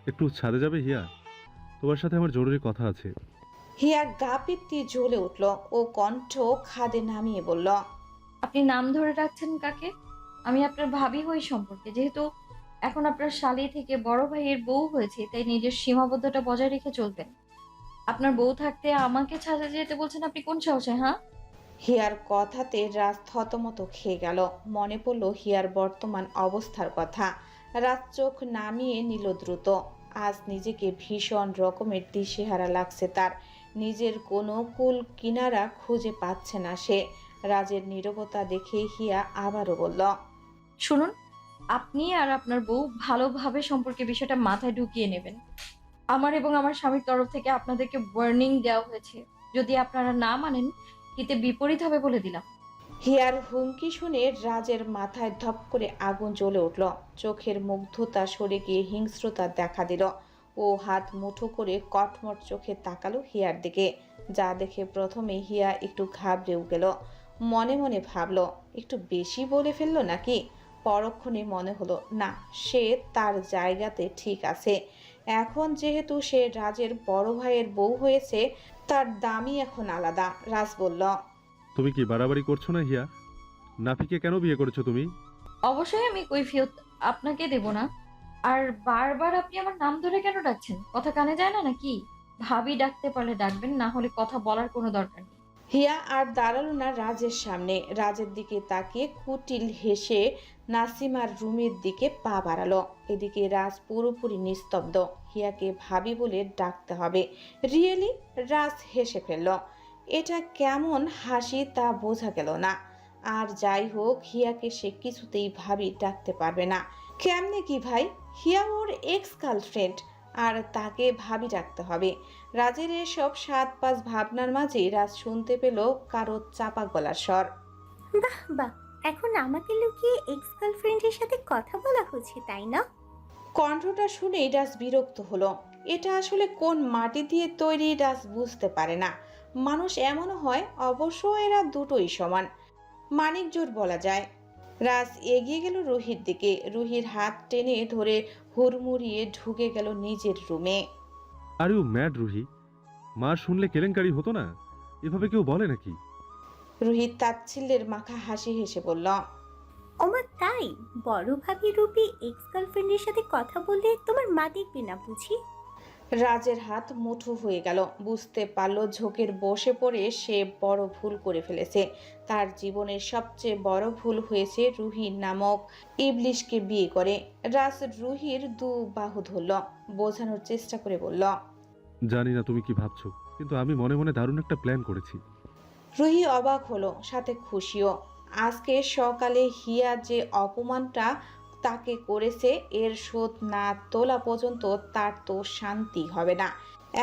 Speaker 4: একটু ছাদে যাবে হিয়া? তোমার সাথে আমার জরুরি কথা আছে।
Speaker 2: হিয়া গা পিত্তি জ্বলে উঠল। ও কণ্ঠ খাদে নামিয়ে বলল।
Speaker 5: আপনি নাম ধরে রাখছেন কাকে? আমি আপনার ভাবি হই সম্পর্কে, যেহেতু এখন আপনার শালী থেকে বড় ভাইয়ের বউ হয়েছে, তাই নিজের সীমাবদ্ধতা বজায় রেখে চলবেন। আপনার বউ থাকতে আমাকে ছাদে যেতে বলছেন, আপনি কোন সাহসে? হ্যাঁ,
Speaker 2: হিয়ার কথাতে রাজ থতমত খেয়ে গেল। মনে পড়ল হিয়ার বর্তমান অবস্থার কথা। রাজ চোখ নামিয়ে নিল দ্রুত। আজ নিজেকে ভীষণ রকমের দিশেহারা লাগছে তার। নিজের কোনো কুল কিনারা খুঁজে পাচ্ছে না সে। রাজের নীরবতা দেখে হিয়া আবারও বলল,
Speaker 5: শুনুন, আপনি আর আপনার বউ ভালোভাবে সম্পর্কে বিষয়টা মাথায় ঢুকিয়ে নেবেন। আমার এবং আমার স্বামীর তরফ থেকে আপনাদেরকে ওয়ার্নিং দেওয়া হয়েছে। যদি আপনারা না মানেন, হিতে বিপরীত হবে বলে দিলাম।
Speaker 2: হিয়ার হুমকি শুনে রাজের মাথায় ধপ করে আগুন জ্বলে উঠল। চোখের মুগ্ধতা সরে গিয়ে হিংস্রতা দেখা দিল। ও হাত মুঠো করে কটমট চোখে তাকালো হিয়ার দিকে। যা দেখে প্রথমে হিয়া একটু ঘাবড়েও গেল। মনে মনে ভাবল, একটু বেশি বলে ফেললো নাকি। পরক্ষণে মনে হলো না, সে তার জায়গাতে ঠিক আছে। এখন যেহেতু সে রাজের বড় ভাইয়ের বউ হয়েছে, তার দামই এখন আলাদা। রাজ বলল,
Speaker 4: তুমি কি বাড়াবাড়ি করছো না হিয়া? নাফিকে কেন বিয়ে করেছো তুমি?
Speaker 5: অবশ্যই আমি কৈফিয়ত আপনাকে দেব না। আর বারবার আপনি আমার নাম ধরে কেন ডাকছেন? কথা কানে যায় না নাকি? ভাবি ডাকতে পারলে ডাকবেন, না হলে কথা বলার কোনো দরকার নেই।
Speaker 2: হিয়া আর দাঁড়ালো না রাজের সামনে। রাজের দিকে তাকিয়ে কুটিল হেসে নাসিমার রুমের দিকে পা বাড়ালো। এদিকে রাজ পুরোপুরি নিস্তব্ধ। হিয়াকে ভাবি বলে ডাকতে হবে। রিয়েলি? রাজ হেসে ফেলল। এটা কেমন হাসি তা বোঝা গেল না। আর যাই হোক, হিয়াকে সে কিছুতেই ভাবি ডাকতে পারবে না। কেমনে কি ভাই? হিয়া ওর এক্স গার্লফ্রেন্ড, আর তাকে ভাবি ডাকতে হবে। রাজের এসব সাত পাঁচ ভাবনার মাঝে রাজ শুনতে পেল কারো চাপা গলার স্বর।
Speaker 3: বাহ বাহ, এখন আমাকে লুকিয়ে এক্স গার্লফ্রেন্ডের সাথে কথা বলা হচ্ছে, তাই না?
Speaker 2: কণ্ঠটা শুনেই রাজ বিরক্ত হলো। এটা আসলে কোন মাটি দিয়ে তৈরি রাজ বুঝতে পারে না। মানুষ এমনও হয়, অবশ্য এরা দুটোই সমান। মানিক জোর বলা যায়। রাজ এগিয়ে গেল রুহির দিকে। রুহির হাত টেনে ধরে হুড়মুড়িয়ে ঢুকে গেল নিজের রুমে।
Speaker 4: Are you mad Ruhi? মার শুনলে কেলেঙ্কারি হতো না? এভাবে কেউ বলে নাকি?
Speaker 2: রুহি তাচ্ছিল্যের মাখা হাসি হেসে বলল,
Speaker 3: ওমা তাই? বড় ভাবি রূপী এক্স গার্লফ্রেন্ডের সাথে কথা বললে তোমার মা দেখবে না বুঝি?
Speaker 2: রাজের হাত মুঠো হয়ে গেল। বুঝতে পারল ঝোঁকের বসে পড়ে সে বড় ভুল করে ফেলেছে। তার জীবনের সবচেয়ে বড় ভুল হয়েছে রুহি নামক ইবলিশকে বিয়ে করে। রাজ রুহির দু বাহু ধরল, বোঝানোর চেষ্টা করে বলল,
Speaker 4: জানি না তুমি কি ভাবছো, কিন্তু আমি মনে মনে দারুণ একটা প্ল্যান করেছি।
Speaker 2: রুহি অবাক হলো, সাথে খুশিও। আজকে সকালে হিয়া যে অপমানটা তাকে করেছে, এর শোধ না তোলা পর্যন্ত তার তো শান্তি হবে না।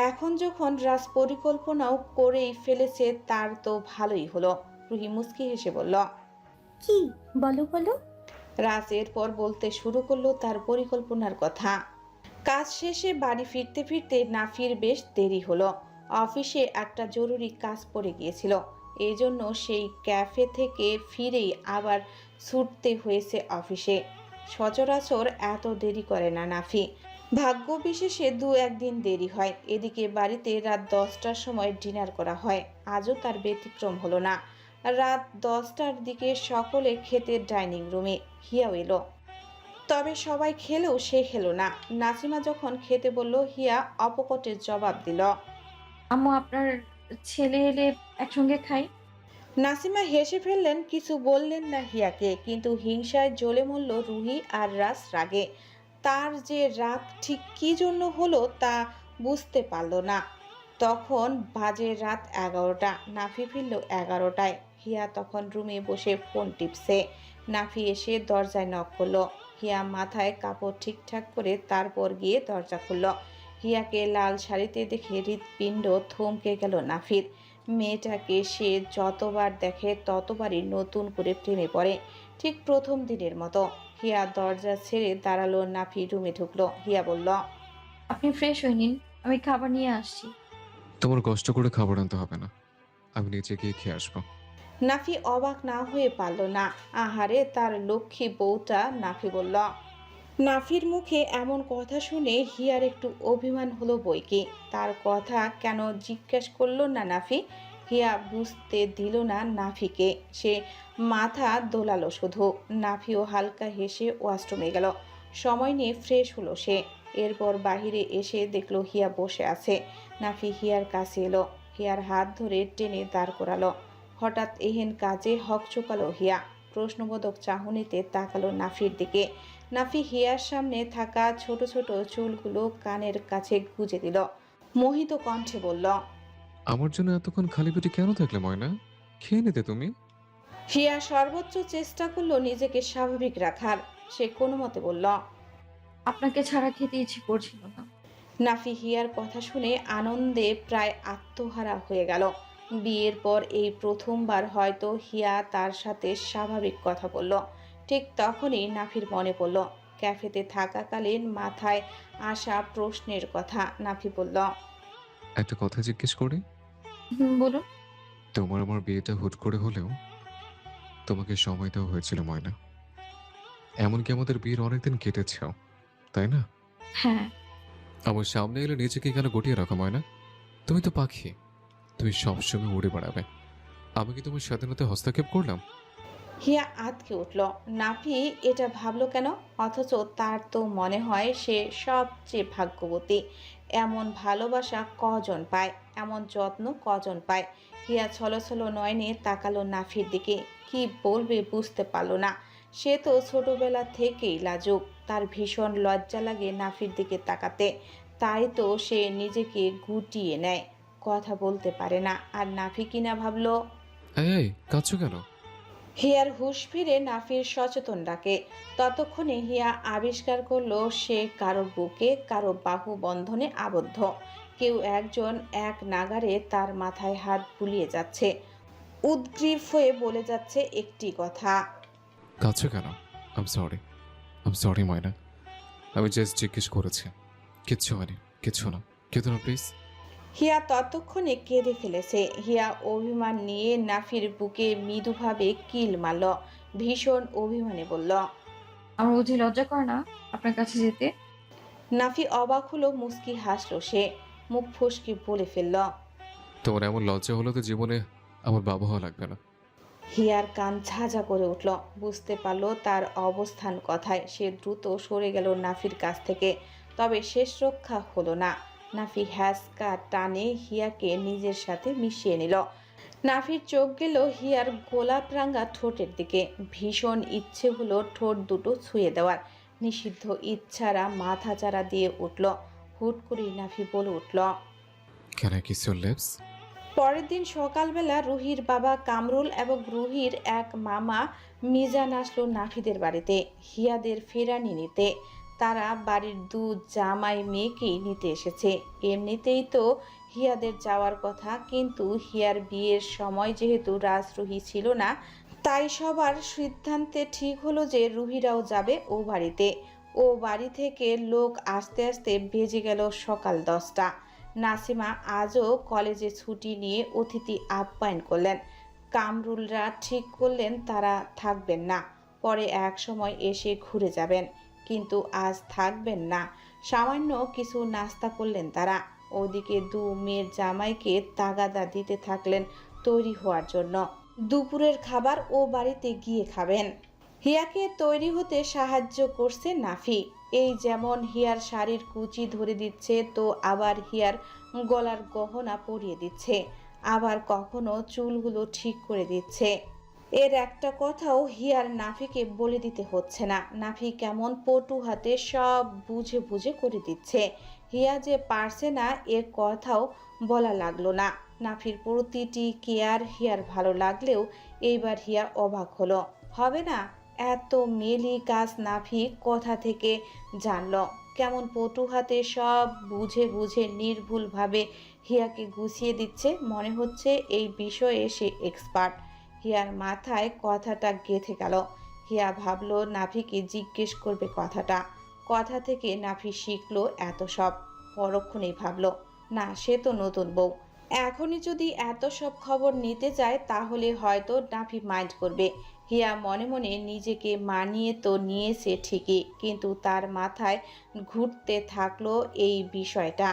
Speaker 2: এখন যখন রাজ পরিকল্পনাও করেই ফেলেছে, তার তো ভালোই হলো। রুহি মুচকি হেসে বলল।
Speaker 3: কি? বলো বলো।
Speaker 2: রাজ এরপর বলতে শুরু করলো তার পরিকল্পনার কথা। কাজ শেষে বাড়ি ফিরতে ফিরতে নাফির বেশ দেরি হলো। অফিসে একটা জরুরি কাজ পড়ে গিয়েছিল। এই জন্য সেই ক্যাফে থেকে ফিরেই আবার ছুটতে হয়েছে অফিসে। সচরাচর এত দেরি করে না নাফি। ভাগ্য বিশেষে দু একদিন দেরি হয়। এদিকে বাড়িতে রাত 10টার সময় ডিনার করা হয়। আজও তার ব্যতিক্রম হলো না। রাত 10টার দিকে সকলে খেতে ডাইনিং রুমে। হিয়াও এলো। তবে সবাই খেলেও সে খেলো না। নাসিমা যখন খেতে বলল, হিয়া অপকটের জবাব দিল।
Speaker 5: আম্মু, আপনার ছেলে এলে একসঙ্গে খাই।
Speaker 2: নাসিমা হেসে ফেললেন, কিছু বললেন না হিয়াকে। কিন্তু হিংসায় জ্বলে মরল রুহি আর রাজ রাগে। তার যে রাগ ঠিক কী জন্য হলো তা বুঝতে পারল না। তখন বাজে রাত 11টা। নাফি ফিরল 11টায়। হিয়া তখন রুমে বসে ফোন টিপছে। নাফি এসে দরজায় নক করলো। হিয়া মাথায় কাপড় ঠিকঠাক করে তারপর গিয়ে দরজা খুলল। হিয়াকে লাল শাড়িতে দেখে হৃৎপিণ্ড থমকে গেল নাফির। মেয়েটাকে সে যতবার দেখে ততবারই নতুন করে প্রেমে পড়ে, ঠিক প্রথম দিনের মতো। হিয়া দরজা ছেড়ে দাঁড়ালো। নাফি রুমে ঢুকলো। হিয়া বলল,
Speaker 5: আপনি ফ্রেশ হয়ে নিন, আমি খাবার নিয়ে আসছি।
Speaker 1: তোমার কষ্ট করে খাবার আনতে হবে না, আমি নিচে গিয়ে খেয়ে আসবো।
Speaker 2: নাফি অবাক না হয়ে পারল না। আহারে, তার লক্ষ্মী বউটা। নাফি বলল। নাফির মুখে এমন কথা শুনে হিয়ার একটু অভিমান হলো বইকি। তার কথা কেন জিজ্ঞেস করলো না নাফি? হিয়া বুঝতে দিল না নাফিকে। সে মাথা দোলালো শুধু। নাফিও হালকা হেসে ওয়াশরুমে গেল। সময় নিয়ে ফ্রেশ হলো সে। এরপর বাহিরে এসে দেখলো হিয়া বসে আছে। নাফি হিয়ার কাছে এলো। হিয়ার হাত ধরে টেনে দাঁড় করালো। হঠাৎ এহেন কাজে হকচকালো হিয়া। প্রশ্নবোধক চাহনিতে তাকালো নাফির দিকে। নাফি হিয়ার সামনে থাকা ছোট ছোট চুলগুলো কানের কাছে গুজে দিল। মোহিত কণ্ঠে বলল,
Speaker 1: আমার জন্য এতক্ষণ খালি পেটে কেন থাকলে ময়না? খেয়ে নিতে তুমি।
Speaker 2: হিয়া সর্বোচ্চ চেষ্টা করলো নিজেকে স্বাভাবিক রাখার। সে কোনো মতে বলল,
Speaker 5: আপনাকে ছাড়া খেতে ইচ্ছে করছিল না।
Speaker 2: নাফি হিয়ার কথা শুনে আনন্দে প্রায় আত্মহারা হয়ে গেল। বিয়ের পর এই প্রথমবার হয়তো হিয়া তার সাথে স্বাভাবিক কথা বলল। ঠিক তখনই নাফির মনে পড়ল ক্যাফেতে থাকাকালীন মাথায় আসা প্রশ্নের কথা। নাফি বলল,
Speaker 1: একটা কথা জিজ্ঞেস করি।
Speaker 5: বলুন।
Speaker 1: তোমার আমার বিয়েটা হুট করে হলেও তোমাকে সময় দেওয়া হয়েছিল ময়না। এমনকি আমাদের বিয়ের অনেকদিন কেটেছেও, তাই না?
Speaker 5: হ্যাঁ।
Speaker 1: আমার সামনে এলে নিজেকে কেন গটিয়ে রাখো ময়না? তুমি তো পাখি, তুমি সবসময় উড়ে বেড়াবে। আমি কি তোমার স্বাধীনতায় হস্তক্ষেপ করলাম?
Speaker 2: হিয়া আঁতকে উঠল। নাফি এটা ভাবলো কেন? অথচ তার তো মনে হয় সে সবচেয়ে ভাগ্যবতী। এমন ভালোবাসা কজন পায়, এমন যত্ন কজন পায়। হিয়া ছলছল নয়নে তাকালো নাফির দিকে। কি বলবে বুঝতে পারলো না। সে তো ছোটবেলা থেকেই লাজুক। তার ভীষণ লজ্জা লাগে নাফির দিকে তাকাতে। তাই তো সে নিজেকে গুটিয়ে নেয়, কথা বলতে পারে না। আর নাফি কিনা ভাবলো।
Speaker 1: এই কাঁদছো কেন?
Speaker 2: হিয়ার হুঁশ ফিরে নাফির সচেতন ডাকে। ততক্ষণে হিয়া আবিষ্কার করলো সে কারো বুকে, কারো বাহু বন্ধনে আবদ্ধ। কেউ একজন এক নাগারে তার মাথায় হাত বুলিয়ে যাচ্ছে। উদ্গ্রীব হয়ে বলে যাচ্ছে একটি কথা।
Speaker 1: কাঁদছো কেন? আম সরি ময়না। আমি জাস্ট জিজ্ঞেস করেছি। কিচ্ছু হয়নি, কিচ্ছু না। কেঁদো না প্লিজ।
Speaker 2: হিয়া ততক্ষণে কেঁদে ফেলেছে। হিয়া অভিমান নিয়ে নাফির বুকে মৃদুভাবে কিল মারল। ভীষণ অভিমানে বলল,
Speaker 5: আমার বুঝি লজ্জা করে না আপনার কাছে যেতে?
Speaker 2: নাফি অবাক হলো, মুচকি হাসলো সে। মুখ ফসকে বলে ফেলল,
Speaker 1: তোমার এমন লজ্জা হলো তো জীবনে আমার বাবা হওয়া লাগবে না।
Speaker 2: হিয়ার কান ঝাঁঝা করে উঠল। বুঝতে পারল তার অবস্থান কথায়। সে দ্রুত সরে গেল নাফির কাছ থেকে। তবে শেষ রক্ষা হলো না। নাফি হ্যাসকা টানে হিয়াকে নিজের সাথে মিশিয়ে নিল। নাফির চোখ গেল হিয়ার গোলাপ রাঙা ঠোঁটের দিকে। ভীষণ ইচ্ছে হলো ঠোঁট দুটো ছুঁয়ে দেওয়ার। নিষিদ্ধ ইচ্ছারা মাথা চারা দিয়ে উঠল। হুট করেই নাফি বলে উঠল,
Speaker 1: can I kiss your lips?
Speaker 2: পরের দিন সকালবেলা রুহির বাবা কামরুল এবং রুহির এক মামা মিজান আসলো নাফিদের বাড়িতে হিয়াদের ফেরানি নিতে। তারা বাড়ির দু জামাই মেয়েকেই নিতে এসেছে। এমনিতেই তো হিয়াদের যাওয়ার কথা, কিন্তু হিয়ার বিয়ের সময় যেহেতু রাজরুহি ছিল না, তাই সবার সিদ্ধান্তে ঠিক হলো যে রুহিরাও যাবে ও বাড়িতে। ও বাড়ি থেকে লোক আসতে আসতে বেজে গেল সকাল 10টা। নাসিমা আজও কলেজে ছুটি নিয়ে অতিথি আপ্যায়ন করলেন। কামরুলরা ঠিক করলেন তারা থাকবেন না, পরে এক সময় এসে ঘুরে যাবেন, কিন্তু আজ থাকবেন না। সামান্য কিছু নাস্তা করলেন তারা। ওদিকে দু মেয়ের জামাইকে তাগাদা দিতে থাকলেন তৈরি হওয়ার জন্য। দুপুরের খাবার ও বাড়িতে গিয়ে খাবেন। হিয়াকে তৈরি হতে সাহায্য করছে নাফি। এই যেমন হিয়ার শাড়ির কুচি ধরে দিচ্ছে, তো আবার হিয়ার গলার গহনা পরিয়ে দিচ্ছে, আবার কখনো চুলগুলো ঠিক করে দিচ্ছে। এর একটা কথাও হিয়ার নাফিকে বলে দিতে হচ্ছে না। নাফি কেমন পটু হাতে সব বুঝে বুঝে করে দিচ্ছে। হিয়া যে পারছে না এর কথাও বলা লাগলো না। নাফির প্রতিটি কেয়ার হিয়ার ভালো লাগলেও এইবার হিয়া অবাক হলো। হবে না, এত মেলি কাজ নাফি কথা থেকে জানলো। কেমন পটু হাতে সব বুঝে বুঝে নির্ভুলভাবে হিয়াকে গুছিয়ে দিচ্ছে। মনে হচ্ছে এই বিষয়ে সে এক্সপার্ট। হিয়ার মাথায় কথাটা গেঁথে গেল। হিয়া ভাবলো নাফিকে জিজ্ঞেস করবে কথাটা। কথা থেকে নাফি শিখলো এত সব। পরক্ষণেই ভাবলো, না, সে তো নতুন বউ। এখনই যদি এত সব খবর নিতে যায় তাহলে হয়তো নাফি মাইন্ড করবে। হিয়া মনে মনে নিজেকে মানিয়ে তো নিয়েছে ঠিকই, কিন্তু তার মাথায় ঘুরতে থাকলো এই বিষয়টা।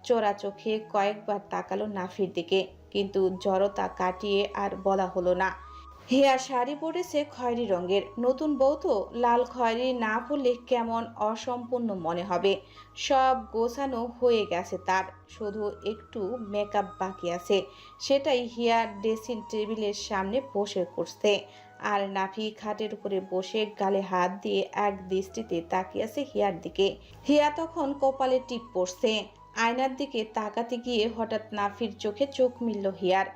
Speaker 2: চোরা চোখে কয়েকবার তাকালো নাফির দিকে, কিন্তু জড়তা কাটিয়ে আর বলা হলো না। হিয়া শাড়ি পরেছে খয়েরি রঙের, নতুন বউ তো লাল খয়েরি না পরলে কেমন অসম্পূর্ণ মনে হবে। সব গোছানো হয়ে গেছে তার, শুধু একটু মেকআপ বাকি আছে, সেটাই হিয়া ড্রেসিং টেবিলের সামনে বসে করছে। আর নাফি খাটের উপরে বসে গালে হাত দিয়ে এক দৃষ্টিতে তাকিয়ে আছে হিয়ার দিকে। হিয়া তখন কপালে টিপ পড়ছে। আয়নার দিকে তাকাতে গিয়ে হঠাৎ নাফির চোখে চোখ মিলল হিয়ার।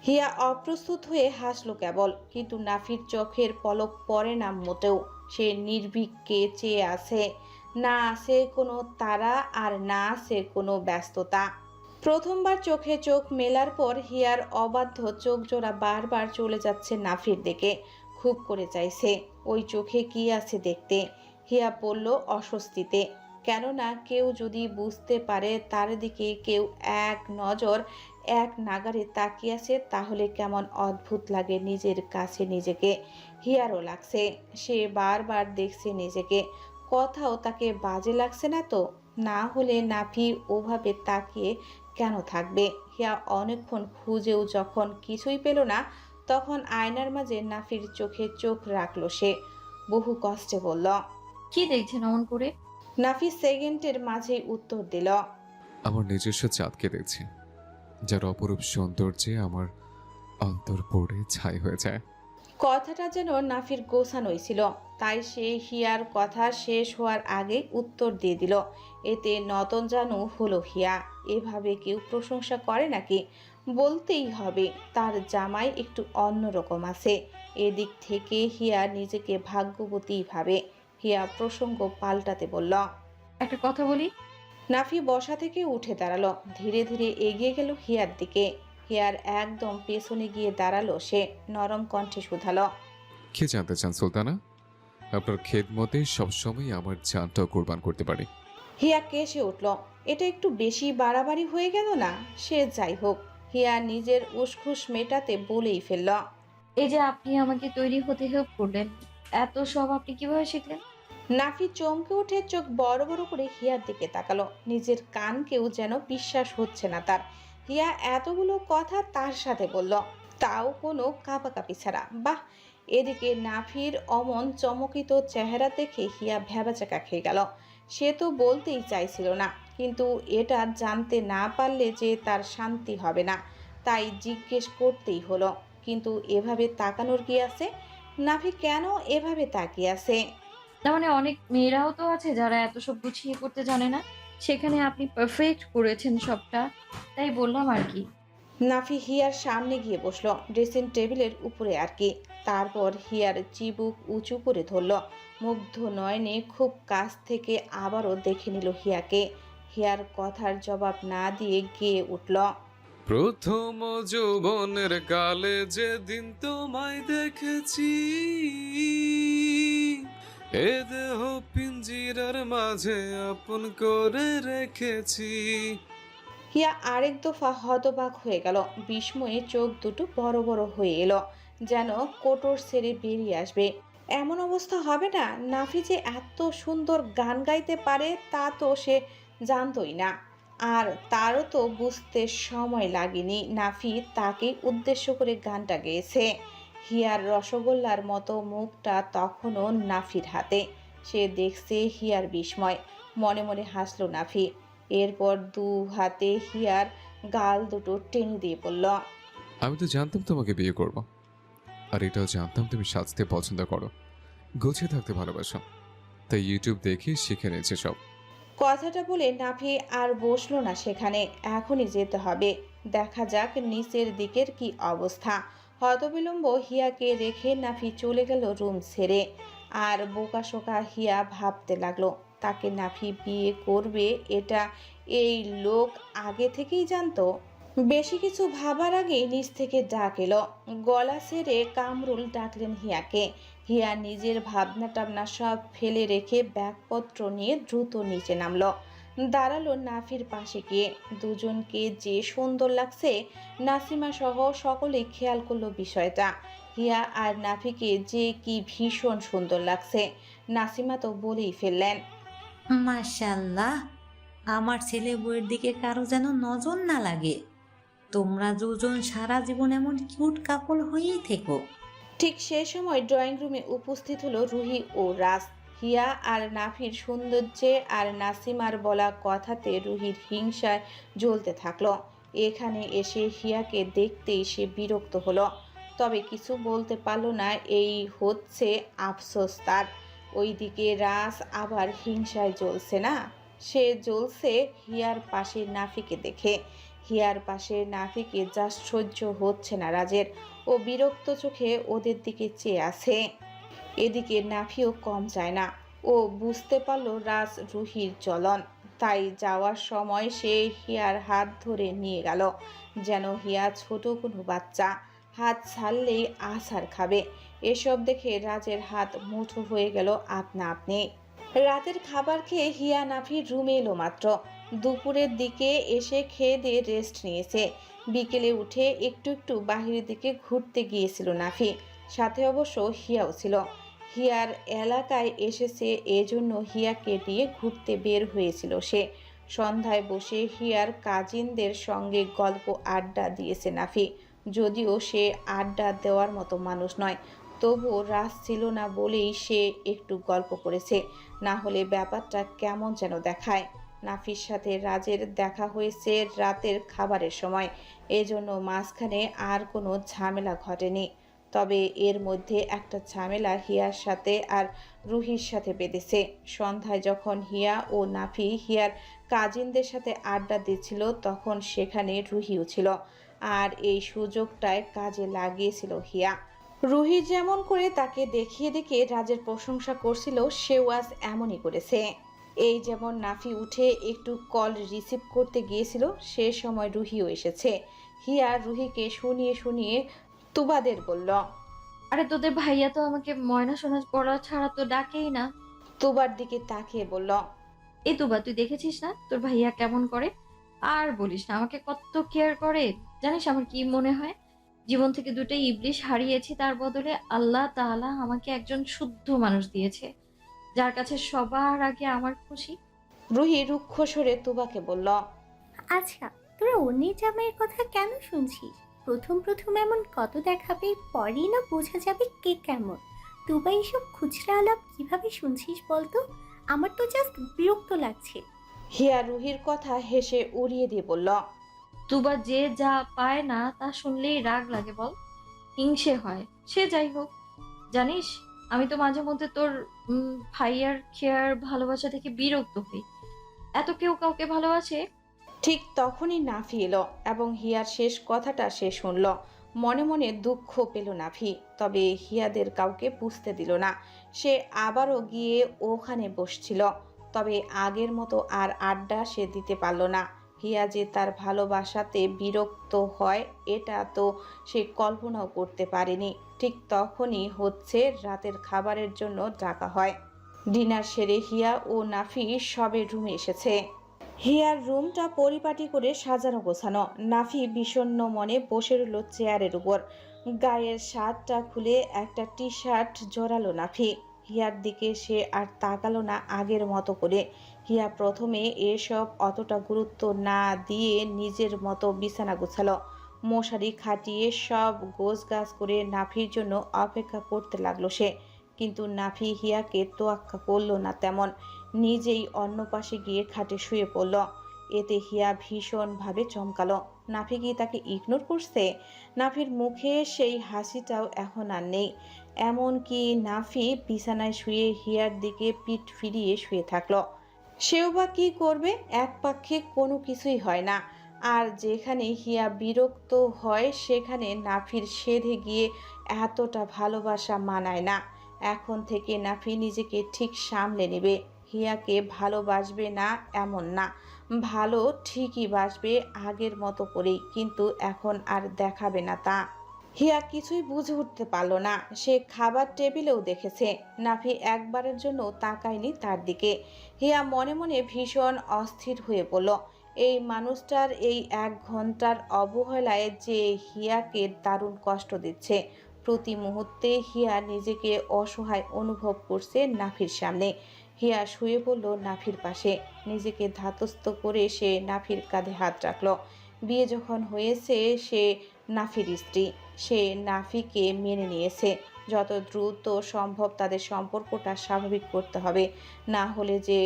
Speaker 2: হিয়া অপ্রস্তুত হয়ে হাসলো কেবল, কিন্তু নাফির চোখের পলক পড়ে না মোটেও। সে নির্ভীককে চেয়ে আছে, না আছে কোনো তারা আর না আছে কোনো ব্যস্ততা। প্রথমবার চোখে চোখ মেলার পর হিয়ার অবাধ্য চোখ জোড়া বারবার চলে যাচ্ছে নাফির দিকে, খুব করে চাইছে ওই চোখে কি আছে দেখতে। হিয়া পড়ল অস্বস্তিতে, কেননা কেউ যদি বুঝতে পারে তার দিকে কেউ এক নজর এক নাগারে তাকিয়ে আছে, তাহলে কেমন অদ্ভুত লাগে নিজের কাছে নিজেকে। হিয়ারও লাগছে, সে বারবার দেখছে নিজেকে, কথাও তাকে বাজে লাগছে না তো। না হলে নাফি ওভাবে তাকিয়ে কেন থাকবে। হিয়া অনেকক্ষণ খুঁজেও যখন কিছুই পেল না, তখন আয়নার মাঝে নাফির চোখে চোখ রাখলো সে। বহু কষ্টে বলল।
Speaker 5: কি দেখছেন অমন করে?
Speaker 2: নাফি সেকেন্ডের মাঝেই উত্তর দিল।
Speaker 1: আমার নিজস্ব চাঁদকে দেখছি, যার অপরূপ সৌন্দর্যে আমার অন্তর পড়ে ছাই হয়ে যায়।
Speaker 2: কথাটা যেন নাফির গোছানোই ছিল, তাই সে হিয়ার কথা শেষ হওয়ার আগে উত্তর দিয়ে দিল। এতে নতন জানু হলো হিয়া। এভাবে কেউ প্রশংসা করে নাকি? বলতেই হবে তার জামাই একটু অন্যরকম আছে। এদিক থেকে হিয়া নিজেকে ভাগ্যবতী ভাবে। হিয়া প্রসঙ্গ পাল্টাতে বলল।
Speaker 5: একটা কথা বলি।
Speaker 2: নাফি বসা থেকে উঠে দাঁড়ালো, ধীরে ধীরে এগিয়ে গেল হিয়ার দিকে। হিয়ার একদম পেছনে গিয়ে দাঁড়ালো সে, নরম কণ্ঠে শুধালো।
Speaker 1: কে জানতে চান সুলতানা? আপনার খেদমতে সবসময় আমার জানটাও কোরবান করতে পারি।
Speaker 2: হিয়া কেসে উঠল, এটা একটু বেশি বাড়াবাড়ি হয়ে গেল না? সে যাই হোক, হিয়া নিজের উসখুস মেটাতে বলেই ফেলল।
Speaker 5: এই যে আপনি আমাকে তৈরি হতে হেল্প করলেন, এত সব আপনি কিভাবে শিখলেন?
Speaker 2: নাফি চমকে উঠে চোখ বড় বড় করে হিয়ার দিকে তাকালো। নিজের কানকেও যেন বিশ্বাস হচ্ছে না তার। হিয়া এতগুলো কথা তার সাথে বলল, তাও কোনো কাঁপাকাপি ছাড়া। বাহ! এদিকে নাফির অমন চমকিত চেহারা দেখে হিয়া ভ্যাবাচাকা খেয়ে গেল। সে তো বলতেই চাইছিল না, কিন্তু এটা জানতে না পারলে যে তার শান্তি হবে না, তাই জিজ্ঞেস করতেই হলো। কিন্তু এভাবে তাকানোর কি আছে? নাফি কেন এভাবে তাকিয়ে আছে?
Speaker 5: তার মানে অনেক মেয়েরাও তো আছে যারা এত সব গুছিয়ে করতে জানে না। সেখানে আপনি পারফেক্ট করেছেন সবটা, তাই বললাম আর কি।
Speaker 2: নাফি হিয়ার সামনে গিয়ে বসলো, ড্রেসিং টেবিলের উপরে আর কি। তারপর হিয়ার চিবুক উঁচু করে ধরল, মুগ্ধ নয়নে খুব কাছ থেকে আবারও দেখে নিল হিয়াকে। হিয়ার কথার জবাব না দিয়ে গিয়ে উঠল।
Speaker 1: প্রথম যৌবনের কালে যেদিন তোমায় দেখেছি, এ দেহ পিঞ্জিরার মাঝে আপন করে রেখেছি।
Speaker 2: হিয়া আরেক দফা হতবাক হয়ে গেল, বিস্ময়ে চোখ দুটো বড় বড় হয়ে এলো, যেন কোটর ছেড়ে বেরিয়ে আসবে। এমন অবস্থা হবে না? নাফি যে এত সুন্দর গান গাইতে পারে তা তো সে জানতই না। আর তারও তো বুঝতে সময় লাগেনি নাফি তাকে উদ্দেশ্য করে গানটা গেয়েছে। হিয়ার রসগোল্লার মতো মুখটা তখনও নাফির হাতে। সে দেখছে হিয়ার বিস্ময়, মনে মনে হাসলো নাফি। এরপর দু হাতে হিয়ার গাল দুটো টেনে দিয়ে বলল।
Speaker 1: আমি তো জানতাম তোমাকে বিয়ে করব, আর এটাও জানতাম তুমি সাজতে পছন্দ করো, গুছিয়ে থাকতে ভালোবাসো, তাই ইউটিউব দেখে শিখে নিয়েছে সব।
Speaker 2: কথাটা বলে নাফি আর বসলো না সেখানে, এখনই যেতে হবে। দেখা যাক নিচের দিকের কি অবস্থা। হতবিলম্ব হিয়াকে রেখে নাফি চলে গেল রুম ছেড়ে। আর বোকাশোকা হিয়া ভাবতে লাগলো, তাকে নাফি বিয়ে করবে এটা এই লোক আগে থেকেই জানতো। বেশি কিছু ভাবার আগেই নিচ থেকে ডাক এলো। গলা ছেড়ে কামরুল ডাকলেন হিয়াকে। হিয়া নিজের ভাবনা টাবনা সব ফেলে রেখে ব্যাগপত্র নিয়ে দ্রুত নিচে নামলো, দাঁড়ালো নাফির পাশে গিয়ে। দুজনকে যে সুন্দর লাগছে, নাসিমা সহ সকলেই খেয়াল করলো বিষয়টা। হিয়া আর নাফিকে যে কি ভীষণ সুন্দর লাগছে, নাসিমা তো বলেই ফেললেন।
Speaker 6: মাশাল্লাহ, আমার ছেলে বউয়ের দিকে কারো যেন নজর না লাগে। তোমরা দুজন সারা জীবন এমন কিউট কাপল হয়েই থেকো।
Speaker 2: ঠিক সেই সময় ড্রয়িং রুমে উপস্থিত হলো রুহি ও রাজ। হিয়া আর নাফির সৌন্দর্যে আর নাসিমার বলা কথাতে রুহির হিংসায় জ্বলতে থাকলো। এখানে এসে হিয়াকে দেখতেই সে বিরক্ত হলো, তবে কিছু বলতে পারলো না। এই হচ্ছে আফসোস তার। ওইদিকে রাজ আবার হিংসায় জ্বলছে না, সে জ্বলছে হিয়ার পাশে নাফিকে দেখে। হিয়ার পাশে নাফিকে যা সহ্য হচ্ছে না রাজের। ও বিরক্ত চোখে ওদের দিকে চেয়ে আছে। এদিকে নাফিও কম যায় না। ও বুঝতে পারল রাজ রুহির চলন, তাই যাওয়ার সময় সে হিয়ার হাত ধরে নিয়ে গেল, যেন হিয়া ছোট কোনো বাচ্চা, হাত ছাড়লেই আছাড় খাবে। এসব দেখে রাজের হাত মুঠো হয়ে গেল আপনা আপনি। রাতের খাবার খেয়ে হিয়া নাফির রুমে এলো মাত্র। দুপুরের দিকে এসে খেয়ে দিয়ে রেস্ট নিয়েছে। বিকেলে উঠে একটু একটু বাহিরের দিকে ঘুরতে গিয়েছিল নাফি, সাথে অবশ্য হিয়াও ছিল। হিয়ার এলাকায় এসেছে, এজন্য হিয়াকে নিয়ে ঘুরতে বের হয়েছিল সে। সন্ধ্যায় বসে হিয়ার কাজিনদের সঙ্গে গল্প আড্ডা দিয়েছে নাফি, যদিও সে আড্ডা দেওয়ার মতো মানুষ নয়। তবুও রাজ ছিল না বলেই সে একটু গল্প করেছে, না হলে ব্যাপারটা কেমন যেন দেখায়। নাফির সাথে রাজের দেখা হয়েছে রাতের খাবারের সময়, এজন্য মাঝখানে আর কোনো ঝামেলা ঘটেনি। তবে এর মধ্যে একটা ঝামেলা হিয়ার সাথে আর রুহির সাথে বেঁধেছে। সন্ধ্যায় যখন হিয়া ও নাফি হিয়ার কাজিনদের সাথে আড্ডা দিচ্ছিল, তখন সেখানে রুহিও ছিল, আর এই সুযোগটায় কাজে লাগিয়েছিল হিয়া। রুহি যেমন করে তাকে দেখিয়ে দেখে রাজের প্রশংসা করছিল, সেও আজ এমনই করেছে। এই যেমন নাফি উঠে একটু কল রিসিভ করতে গিয়েছিল, সে সময় রুহিও এসেছে। হিয়া রুহিকে শুনিয়ে শুনিয়ে তুবাদের বলল।
Speaker 5: আরে তোদের ভাইয়া তো আমাকে ময়না সোনা পড়া ছাড়া তো ডাকেই না।
Speaker 2: তুবার দিকে তাকিয়ে বলল,
Speaker 5: এই তুবা, তুই দেখেছিস না তোর ভাইয়া কেমন করে? আর বলিস না, আমাকে কত কেয়ার করে। জানিস আমার কি মনে হয়, জীবন থেকে দুটো ইবলিশ হারিয়েছি, তার বদলে আল্লাহ তাআলা আমাকে একজন শুদ্ধ মানুষ দিয়েছে, যার কাছে সবার আগে আমার খুশি।
Speaker 2: রুহি রুক্ষ স্বরে তুবাকে বলল।
Speaker 3: আচ্ছা, তোরা অন্যের জামাইয়ের কথা কেন শুনছিস? প্রথম প্রথম এমন কত দেখাবে, পরেই না বোঝা যাবে কে কেমন। তুবা এইসব খুচরা আলাপ কিভাবে শুনছিস বলতো? আমার তো জাস্ট বিরক্ত লাগছে।
Speaker 2: হিয়া রুহির কথা হেসে উড়িয়ে দিয়ে বলল।
Speaker 5: তুবা যে যা পায় না তা শুনলেই রাগ লাগে বল, হিংসে হয়। সে যাই হোক, জানিস আমি তো মাঝে মধ্যে তোর ভাইয়ার কেয়ার ভালোবাসা থেকে বিরক্ত হই। এত কেউ কাউকে ভালোবাসে?
Speaker 2: ঠিক তখনই নাফি এলো এবং হিয়ার শেষ কথাটা সে শুনল। মনে মনে দুঃখ পেল নাফি, তবে হিয়াদের কাউকে বুঝতে দিল না। সে আবারও গিয়ে ওখানে বসছিল, তবে আগের মতো আর আড্ডা সে দিতে পারল না। হিয়া যে তার ভালোবাসাতে বিরক্ত হয়, এটা তো সে কল্পনাও করতে পারেনি। ঠিক তখনই হচ্ছে রাতের খাবারের জন্য ডাকা হয়। ডিনার সেরে হিয়া ও নাফি সবে রুমে এসেছে। হিয়ার রুমটা পরিপাটি করে সাজানো গোছানো। নাফি বিষণ্ণ মনে বসে রইল চেয়ারের উপর। গায়ের শার্টটা খুলে একটা টি শার্ট জড়ালো নাফি। হিয়ার দিকে সে আর তাকালো না আগের মতো করে। হিয়া প্রথমে এসব অতটা গুরুত্ব না দিয়ে নিজের মতো বিছানা গোছালো। মশারি খাটিয়ে সব গোছগাছ করে নাফির জন্য অপেক্ষা করতে লাগলো সে। কিন্তু নাফি হিয়াকে তোয়াক্কা করলো না তেমন, নিজেই অন্য পাশে গিয়ে খাটে শুয়ে পড়ল। এতে হিয়া ভীষণভাবে চমকালো। নাফি কি তাকে ইগনোর করছে? নাফির মুখে সেই হাসিটাও এখন আর নেই। এমনকি নাফি বিছানায় শুয়ে হিয়ার দিকে পিঠ ফিরিয়ে শুয়ে থাকলো। সেও বা কি করবে? এক পাক্ষে কোনো কিছুই হয় না। আর যেখানে হিয়া বিরক্ত হয়, সেখানে নাফির সেধে গিয়ে এতটা ভালোবাসা মানায় না। এখন থেকে নাফি নিজেকে ঠিক সামলে নেবে। হিয়াকে ভালোবাসবে না এমন না, ভালো ঠিকই বাসবে আগের মতো করেই, কিন্তু এখন আর দেখাবে না তা। হিয়া কিছুই বুঝে উঠতে পারল না। সে খাবার টেবিলেও দেখেছে, নাফি একবারের জন্য তাকায়নি তার দিকে। হিয়া মনে মনে ভীষণ অস্থির হয়ে পড়ল। এই মানুষটার এই 1 ঘন্টার অবহেলায় যে হিয়াকে দারুণ কষ্ট দিচ্ছে। প্রতি মুহূর্তে হিয়া নিজেকে অসহায় অনুভব করছে নাফির সামনে। হিয়া শুয়ে পড়ল নাফির পাশে। নিজেকে ধাতস্থ করে সে নাফির কাঁধে হাত রাখল। বিয়ে যখন হয়েছে সে নাফির স্ত্রী, সে নাফিকে মেনে নিয়েছে। যত দ্রুত সম্ভব তাদের সম্পর্কটা স্বাভাবিক করতে হবে, না হলে যে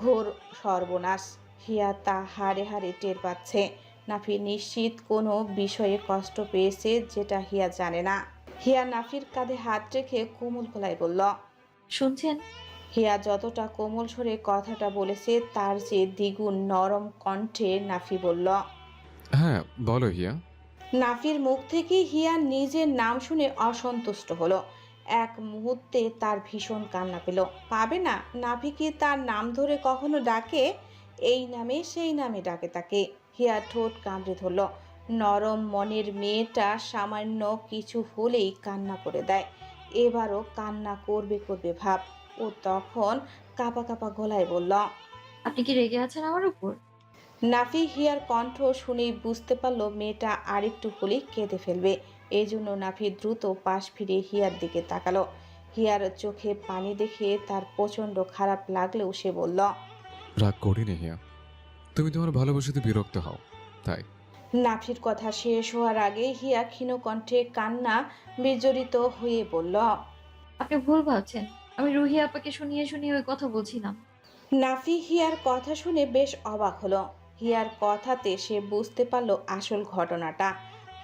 Speaker 2: ঘোর সর্বনাশ। হিয়া তা হাড়ে হাড়ে টের পাচ্ছে। নাফি নিশ্চিত কোনো বিষয়ে কষ্ট পেয়েছে যেটা হিয়া জানে না। হিয়া নাফির কাঁধে হাত রেখে কোমল গলায় বলল।
Speaker 5: শুনছেন?
Speaker 2: হিয়া যতটা কোমল স্বরে কথাটা বলেছে তার চেয়ে দ্বিগুণ নরম কণ্ঠে নাফি বলল।
Speaker 1: হ্যাঁ বলো হিয়া।
Speaker 2: নাফির মুখ থেকে হিয়া নিজের নাম শুনে অসন্তুষ্ট হলো। এক মুহূর্তে তার ভীষণ কান্না পেল। পাবে না, নাফি কি তার নাম ধরে কখনো ডাকে? এই নামে সেই নামে ডাকে তাকে। হিয়া ঠোঁট কামড়ে ধরল। নরম মনের মেয়েটা সামান্য কিছু হলেই কান্না করে দেয়। এবারও কান্না করবে করবে ভাব। ও তখন কাঁপা কাঁপা গলায় বলল।
Speaker 5: আপনি কি রেগে আছেন আমার উপর?
Speaker 2: নাফি হিয়ার কণ্ঠ শুনেই বুঝতে পারল মেয়েটা আরেকটু হলেই কেঁদে ফেলবে। এই জন্য নাফি দ্রুত পাশ ফিরে হিয়ার দিকে তাকালো। হিয়ার চোখে পানি দেখে তার প্রচণ্ড খারাপ লাগলেও সে বলল।
Speaker 1: রাগ করিনি হিয়া, তুমি তোমার ভালোবাসাতে বিরক্ত হও তাই।
Speaker 2: নাফির কথা শেষ হওয়ার আগে হিয়া ক্ষীণ কণ্ঠে কান্না বিজড়িত হয়ে বলল।
Speaker 5: আপনি ভুল ভাবছেন, আমি রুহি আপাকে শুনিয়ে শুনিয়ে ওই কথা বলছিলাম।
Speaker 2: নাফি হিয়ার কথা শুনে বেশ অবাক হলো। হিয়ার কথাতে সে বুঝতে পারল আসল ঘটনাটা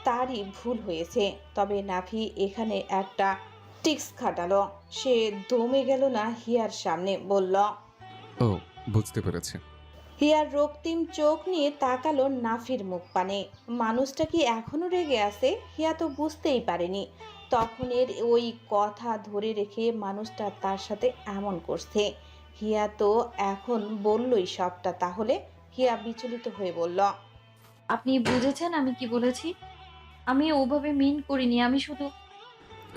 Speaker 2: তারই ভুল হয়েছে। তবে নাফি এখানে একটা টিক্স খাটালো। সে দমে গেল না, হিয়ার সামনে বলল।
Speaker 1: ও বুঝতে পেরেছি।
Speaker 2: হিয়ার রক্তিম চোখ নিয়ে তাকালো নাফির মুখ পানে। মানুষটা কি এখনো রেগে আছে? হিয়া তো বুঝতেই পারেনি তখনের ওই কথা ধরে রেখে মানুষটা তার সাথে এমন করছে। হিয়া তো এখন বললই সবটা। তাহলে হিয়া বিচলিত হয়ে বলল।
Speaker 5: আপনি বুঝেছেন আমি কি বলেছি? আমি ওভাবে মিন করিনি, আমি শুধু।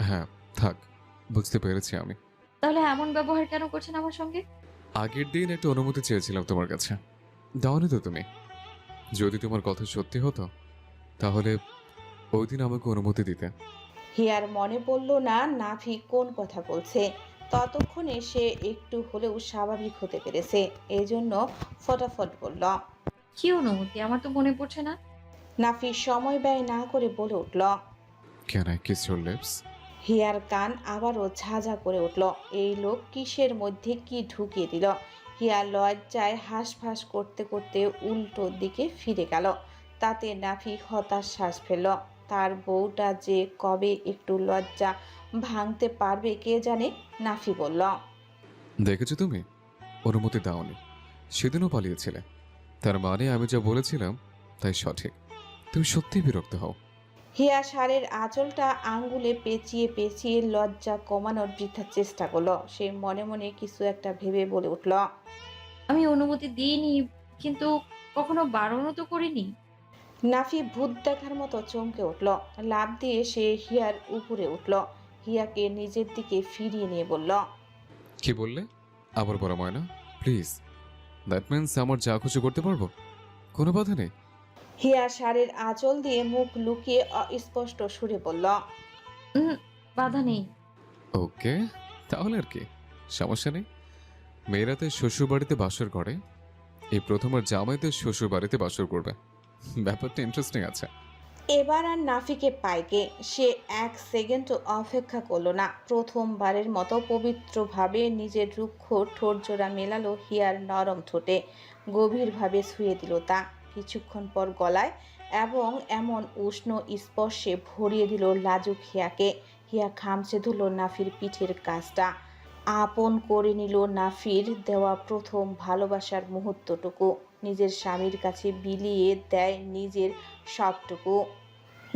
Speaker 1: হ্যাঁ থাক, বুঝতে পেরেছি আমি।
Speaker 5: তাহলে এমন ব্যবহার কেন করছেন আমার সঙ্গে?
Speaker 1: আগের দিন একটা অনুমতি চেয়েছিলাম তোমার কাছে, দাওনি তো তুমি। যদি তোমার কথা সত্যি হতো তাহলে ওই দিন আমাকে অনুমতি দিতে।
Speaker 2: হিয়ার মনে পড়ল না নাফি কোন কথা বলছে। ততক্ষণে সে একটু হলেও স্বাভাবিক হতে পেরেছে। এজন্য ফটাফট বলল।
Speaker 5: কি অনুমতি? আমার তো মনে পড়ছে না।
Speaker 2: নাফি সময় ব্যয় না করে বলে উঠল।
Speaker 1: Can I kiss your lips?
Speaker 2: হিয়ার কান আবারও ঝাঁঝা করে উঠল। এই লোক কিসের মধ্যে কি ঢুকিয়ে দিল। হিয়া লজ্জায় হাঁসফাঁস করতে করতে উল্টো দিকে ফিরে গেল। তাতে নাফি হতাশ শ্বাস ফেলল। তার বউটা যে কবে একটু লজ্জা ভাঙতে পারবে কে জানে। নাফি বলল।
Speaker 1: দেখেছো তুমি, অনুমতি দাওনি, সেদিনও পালিয়েছিলে। তার মানে আমি যা বলেছিলাম তাই সঠিক। তুমি সত্যি বিরক্ত হও।
Speaker 2: হিয়া শাড়ির আঁচলটা আঙ্গুলে পেঁচিয়ে পেঁচিয়ে লজ্জা কমানোর বৃথা চেষ্টা করলো। সে মনে মনে কিছু একটা ভেবে বলে উঠল।
Speaker 5: আমি অনুমতি দিইনি, কিন্তু কখনো বারণও তো করিনি।
Speaker 2: নাফি ভূত দেখার মতো চমকে উঠল। লাফ দিয়ে সে হিয়ার উপরে উঠল। হিয়াকে নিজের দিকে ফিরিয়ে নিয়ে বলল।
Speaker 1: কি বললে? আবার বলো ময়না প্লিজ। দ্যাট মিন্স আমার যা খুশি করতে পারবো, কোনো বাধা নেই।
Speaker 2: হিয়া শাড়ির আঁচল দিয়ে মুখ লুকিয়ে অস্পষ্ট সুরে বলল।
Speaker 5: উম, বাধা নেই।
Speaker 1: ওকে, তাহলে আর কি, সমস্যা নেই। মেয়েরাতে শ্বশুর বাড়িতে বাসর করে, এই প্রথম আর জামাইতে শ্বশুর বাড়িতে বাসর করবে। ব্যাপারটা ইন্টারেস্টিং আছে।
Speaker 2: এবার আর নাফিকে পাইকে সে এক সেকেন্ডও অপেক্ষা করলো না। প্রথমবারের মতো পবিত্রভাবে নিজের রুক্ষ ঠোঁটজোড়া মেলালো হিয়ার নরম ঠোঁটে। গভীরভাবে ছুঁয়ে দিল তা। কিছুক্ষণ পর গলায় এবং এমন উষ্ণ স্পর্শে ভরিয়ে দিল লাজুক হিয়াকে। হিয়া খামচে ধুল নাফির পিঠের কাজটা। আপন করে নিল নাফির দেওয়া প্রথম ভালোবাসার মুহূর্তটুকু। নিজের স্বামীর কাছে বিলিয়ে দেয় নিজের সবটুকু।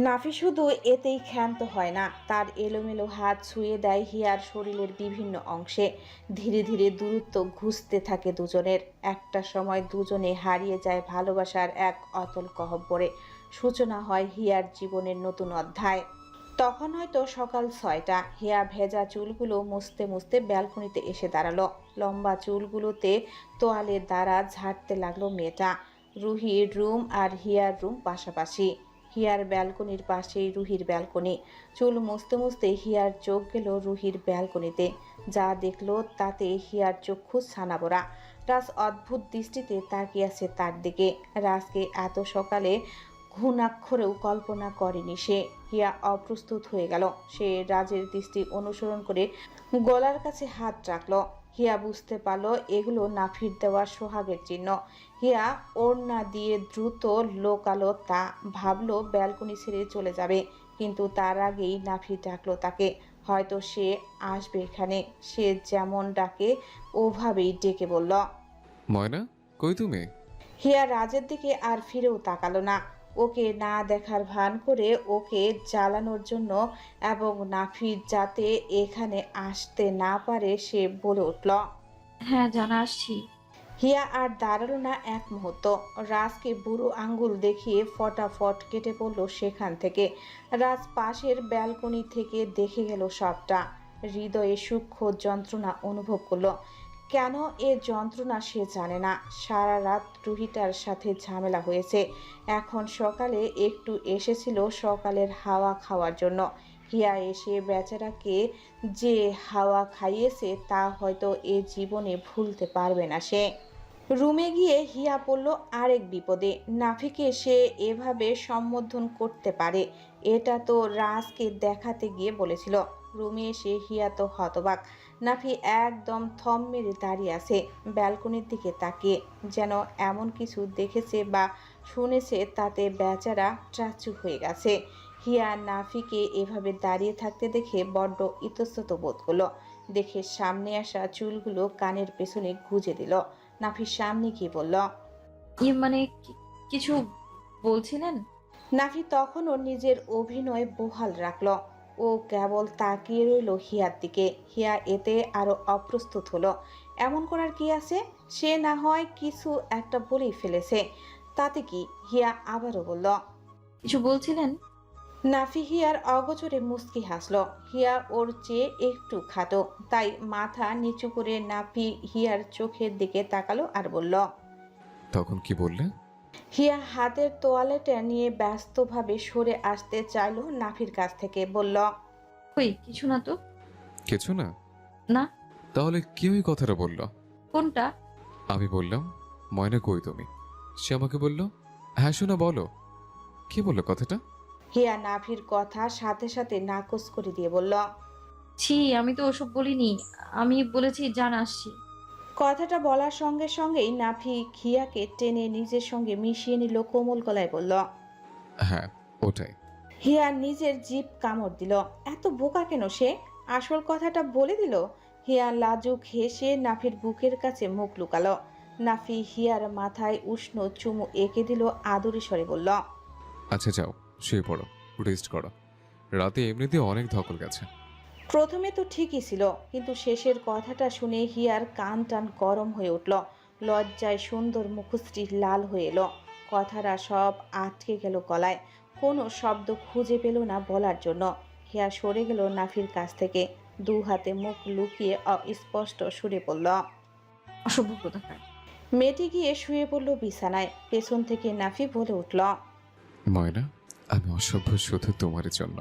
Speaker 2: নাফি শুধু এতেই ক্ষান্ত হয় না, তার এলোমেলো হাত ছুঁয়ে দেয় হিয়ার শরীরের বিভিন্ন অংশে। ধীরে ধীরে দূরত্ব ঘুচতে থাকে দুজনের। একটা সময় দুজনে হারিয়ে যায় ভালোবাসার এক অতল গহ্বরে। সূচনা হয় হিয়ার জীবনের নতুন অধ্যায়। তখন হয়তো সকাল 6টা। হিয়া ভেজা চুলগুলো মুছতে মুছতে ব্যালকনিতে এসে দাঁড়ালো। লম্বা চুলগুলোতে তোয়ালের দ্বারা ঝাড়তে লাগলো মেয়েটা। রুহির রুম আর হিয়ার রুম পাশাপাশি। হিয়ার ব্যালকনির পাশেই রুহির ব্যালকনি। চুল মুছতে মুছতে হিয়ার চোখ গেল রুহির ব্যালকনিতে। যা দেখলো তাতে হিয়ার চক্ষু ছানাবড়া। রাজ অদ্ভুত দৃষ্টিতে তাকিয়ে আছে তার দিকে। রাজকে এত সকালে ঘুণাক্ষরেও কল্পনা করেনি সে। হিয়া অপ্রস্তুত হয়ে গেল। সে রাজের দৃষ্টি অনুসরণ করে গলার কাছে হাত রাখলো। হিয়া বুঝতে পারল এগুলো নাফির দেওয়া সোহাগের চিহ্ন। হিয়া ওড়না দিয়ে দ্রুত লোকালো তা, ভাবলো ব্যালকনি ছেড়ে চলে যাবে, কিন্তু তার আগেই নাফি ডাকলো তাকে। হয়তো সে আসবে এখানে। সে যেমন ডাকে ওভাবেই ডেকে বলল,
Speaker 1: ময়না, কই তুমি?
Speaker 2: হিয়া রাজের দিকে আর ফিরেও তাকালো না। ওকে না দেখার ভান করে ওকে জ্বালানোর জন্য এবং নাফি যাতে এখানে আসতে না পারে সে বলে উঠল।
Speaker 5: হ্যাঁ জানা, আসছি।
Speaker 2: হিয়া আর দাঁড়ালো না এক মুহূর্ত। রাজকে বুড়ো আঙ্গুল দেখিয়ে ফটাফট কেটে পড়ল সেখান থেকে। রাজ পাশের ব্যালকনি থেকে দেখে গেল সবটা। হৃদয়ে সূক্ষ্ম যন্ত্রণা অনুভব করলো। কেন এ যন্ত্রণা সে জানে না। সারা রাত রুহিটার সাথে ঝামেলা হয়েছে। এখন সকালে একটু এসেছিল সকালের হাওয়া খাওয়ার জন্য। হিয়া এসে বেচারাকে যে হাওয়া খাইয়েছে তা হয়তো এ জীবনে ভুলতে পারবে না সে। রুমে গিয়ে হিয়া পড়ল আরেক বিপদে। নাফিকে সে এভাবে সম্বোধন করতে পারে এটা তো রাজকে দেখাতে গিয়ে বলেছিল। রুমে এসে হিয়া তো হতবাক। নাফি একদম থম মেরে দাঁড়িয়ে আছে ব্যালকনির দিকে তাকিয়ে, যেন এমন কিছু দেখেছে বা শুনেছে তাতে বেচারা ট্রাচু হয়ে গেছে। হিয়া নাফিকে এভাবে দাঁড়িয়ে থাকতে দেখে বড্ড ইতস্তত বোধ করলো। দেখে সামনে আসা চুলগুলো কানের পেছনে গুজে দিল। নাফির সামনে গিয়ে বলল,
Speaker 5: মানে কিছু বলছিলেন?
Speaker 2: নাফি তখনও নিজের অভিনয় বহাল রাখল। ও কেবল তাকিয়ে রইল হিয়ার দিকে। হিয়া এতে আরো অপ্রস্তুত হলো। এমন করার কি আছে? সে না হয় কিছু একটা বলেই ফেলেছে, তাতে কি? হিয়া আবারও বলল,
Speaker 5: কিছু বলছিলেন?
Speaker 2: নাফি হিয়ার অগোচরে মুচকি হাসলো। হিয়া ওর চেয়ে একটু খাটো, তাই মাথা নিচু করে নাফি হিয়ার চোখের দিকে তাকালো আর বলল,
Speaker 1: তখন কি বললে?
Speaker 2: হিয়া হাতের তোয়ালেটা নিয়ে ব্যস্তভাবে সরে আসতে চাইলো নাফির কাছ থেকে। বলল,
Speaker 5: কই কিছু না তো।
Speaker 1: কিছু না?
Speaker 5: না।
Speaker 1: তাহলে কি ওই কথাটা বললো?
Speaker 5: কোনটা?
Speaker 1: আমি বললাম, ময়না কই তুমি? সে আমাকে বলল, হ্যাঁ শোনা বলো। কি বললো কথাটা?
Speaker 2: হিয়া নাফির কথা সাথে সাথে নাকচ করে দিয়ে বলল,
Speaker 5: ছি, আমি তো ওসব বলিনি। আমি বলেছি জান আসছি।
Speaker 2: কথাটা বলার সঙ্গে সঙ্গেই নাফি হিয়াকে টেনে নিজের সঙ্গে মিশিয়ে নিল। কোমল গলায় বলল,
Speaker 1: হ্যাঁ ওটাই।
Speaker 2: হিয়া নিজের জিভ কামড় দিল। এত বোকা কেন সে? আসল কথাটা বলে দিল। হিয়া লাজুক হেসে নাফির বুকের কাছে মুখ লুকালো। নাফি হিয়ার মাথায় উষ্ণ চুমু এঁকে দিল। আদুরি স্বরে বলল,
Speaker 1: আচ্ছা যাও, শুয়ে পড়ো, রেস্ট করো। রাতে এমনিতে অনেক ধকল গেছে।
Speaker 2: প্রথমে তো ঠিকই ছিল, কিন্তু শেষের কথাটা শুনে হিয়ার কান টান গরম হয়ে উঠল। লজ্জায় সুন্দর মুখশ্রী লাল হয়ে এলো। কথাটা সব আটকে গেল গলায়। কোনো শব্দ খুঁজে পেল না বলার জন্য। হিয়া সরে গেল নাফির কাছ থেকে। দু হাতে মুখ লুকিয়ে অস্পষ্ট সুরে পড়ল,
Speaker 5: অসভ্য কোথাকার।
Speaker 2: মেয়েটি গিয়ে শুয়ে পড়ল বিছানায়। পেছন থেকে নাফি বলে উঠল,
Speaker 1: ময়না, আমি অসভ্য শুধু তোমার জন্য।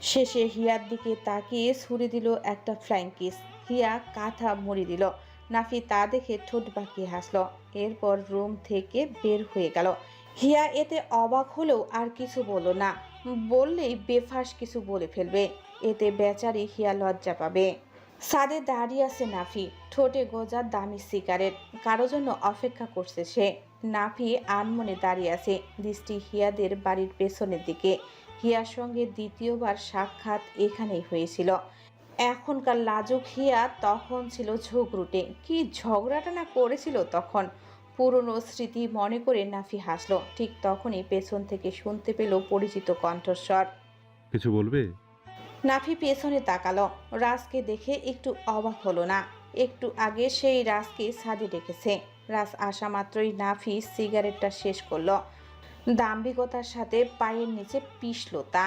Speaker 2: শেষে হিয়ার দিকে তাকিয়ে ছুড়ে দিল একটা ফ্লাইং কিস। হিয়া কাঁথা মুড়ি দিল। নাফি তা দেখে ঠোঁট বাঁকিয়ে হাসলো। এরপর রুম থেকে বের হয়ে গেল। হিয়া এতে অবাক হলেও আর কিছু বলল না। বললেই বেফাস কিছু বলে ফেলবে। এতে বেচারি হিয়া লজ্জা পাবে। ছাদে দাঁড়িয়ে আছে নাফি, ঠোঁটে গোজা দামি সিগারেট। কারো জন্য অপেক্ষা করছে সে। নাফি আনমনে দাঁড়িয়ে আছে, দৃষ্টি হিয়াদের বাড়ির পেছনের দিকে। হিয়ার সঙ্গে দ্বিতীয়বার সাক্ষাৎ এখানেই হয়েছিল। এখনকার লাজুক হিয়া তখন ছিল ঝগড়ুটে। কি ঝগড়াটা না করেছিল তখন! পুরনো স্মৃতি মনে করে নাফি হাসলো। ঠিক তখনই পেছন থেকে শুনতে পেল পরিচিত কণ্ঠস্বর।
Speaker 4: কিছু বলবে?
Speaker 2: নাফি পেছনে তাকালো। রাজকে দেখে একটু অবাক হলো না। একটু আগে সেই রাজকে ছাদে ডেকেছে। রাজ আসা মাত্রই নাফি সিগারেটটা শেষ করলো। দাম্ভিকতার সাথে পায়ের নিচে পিষল তা।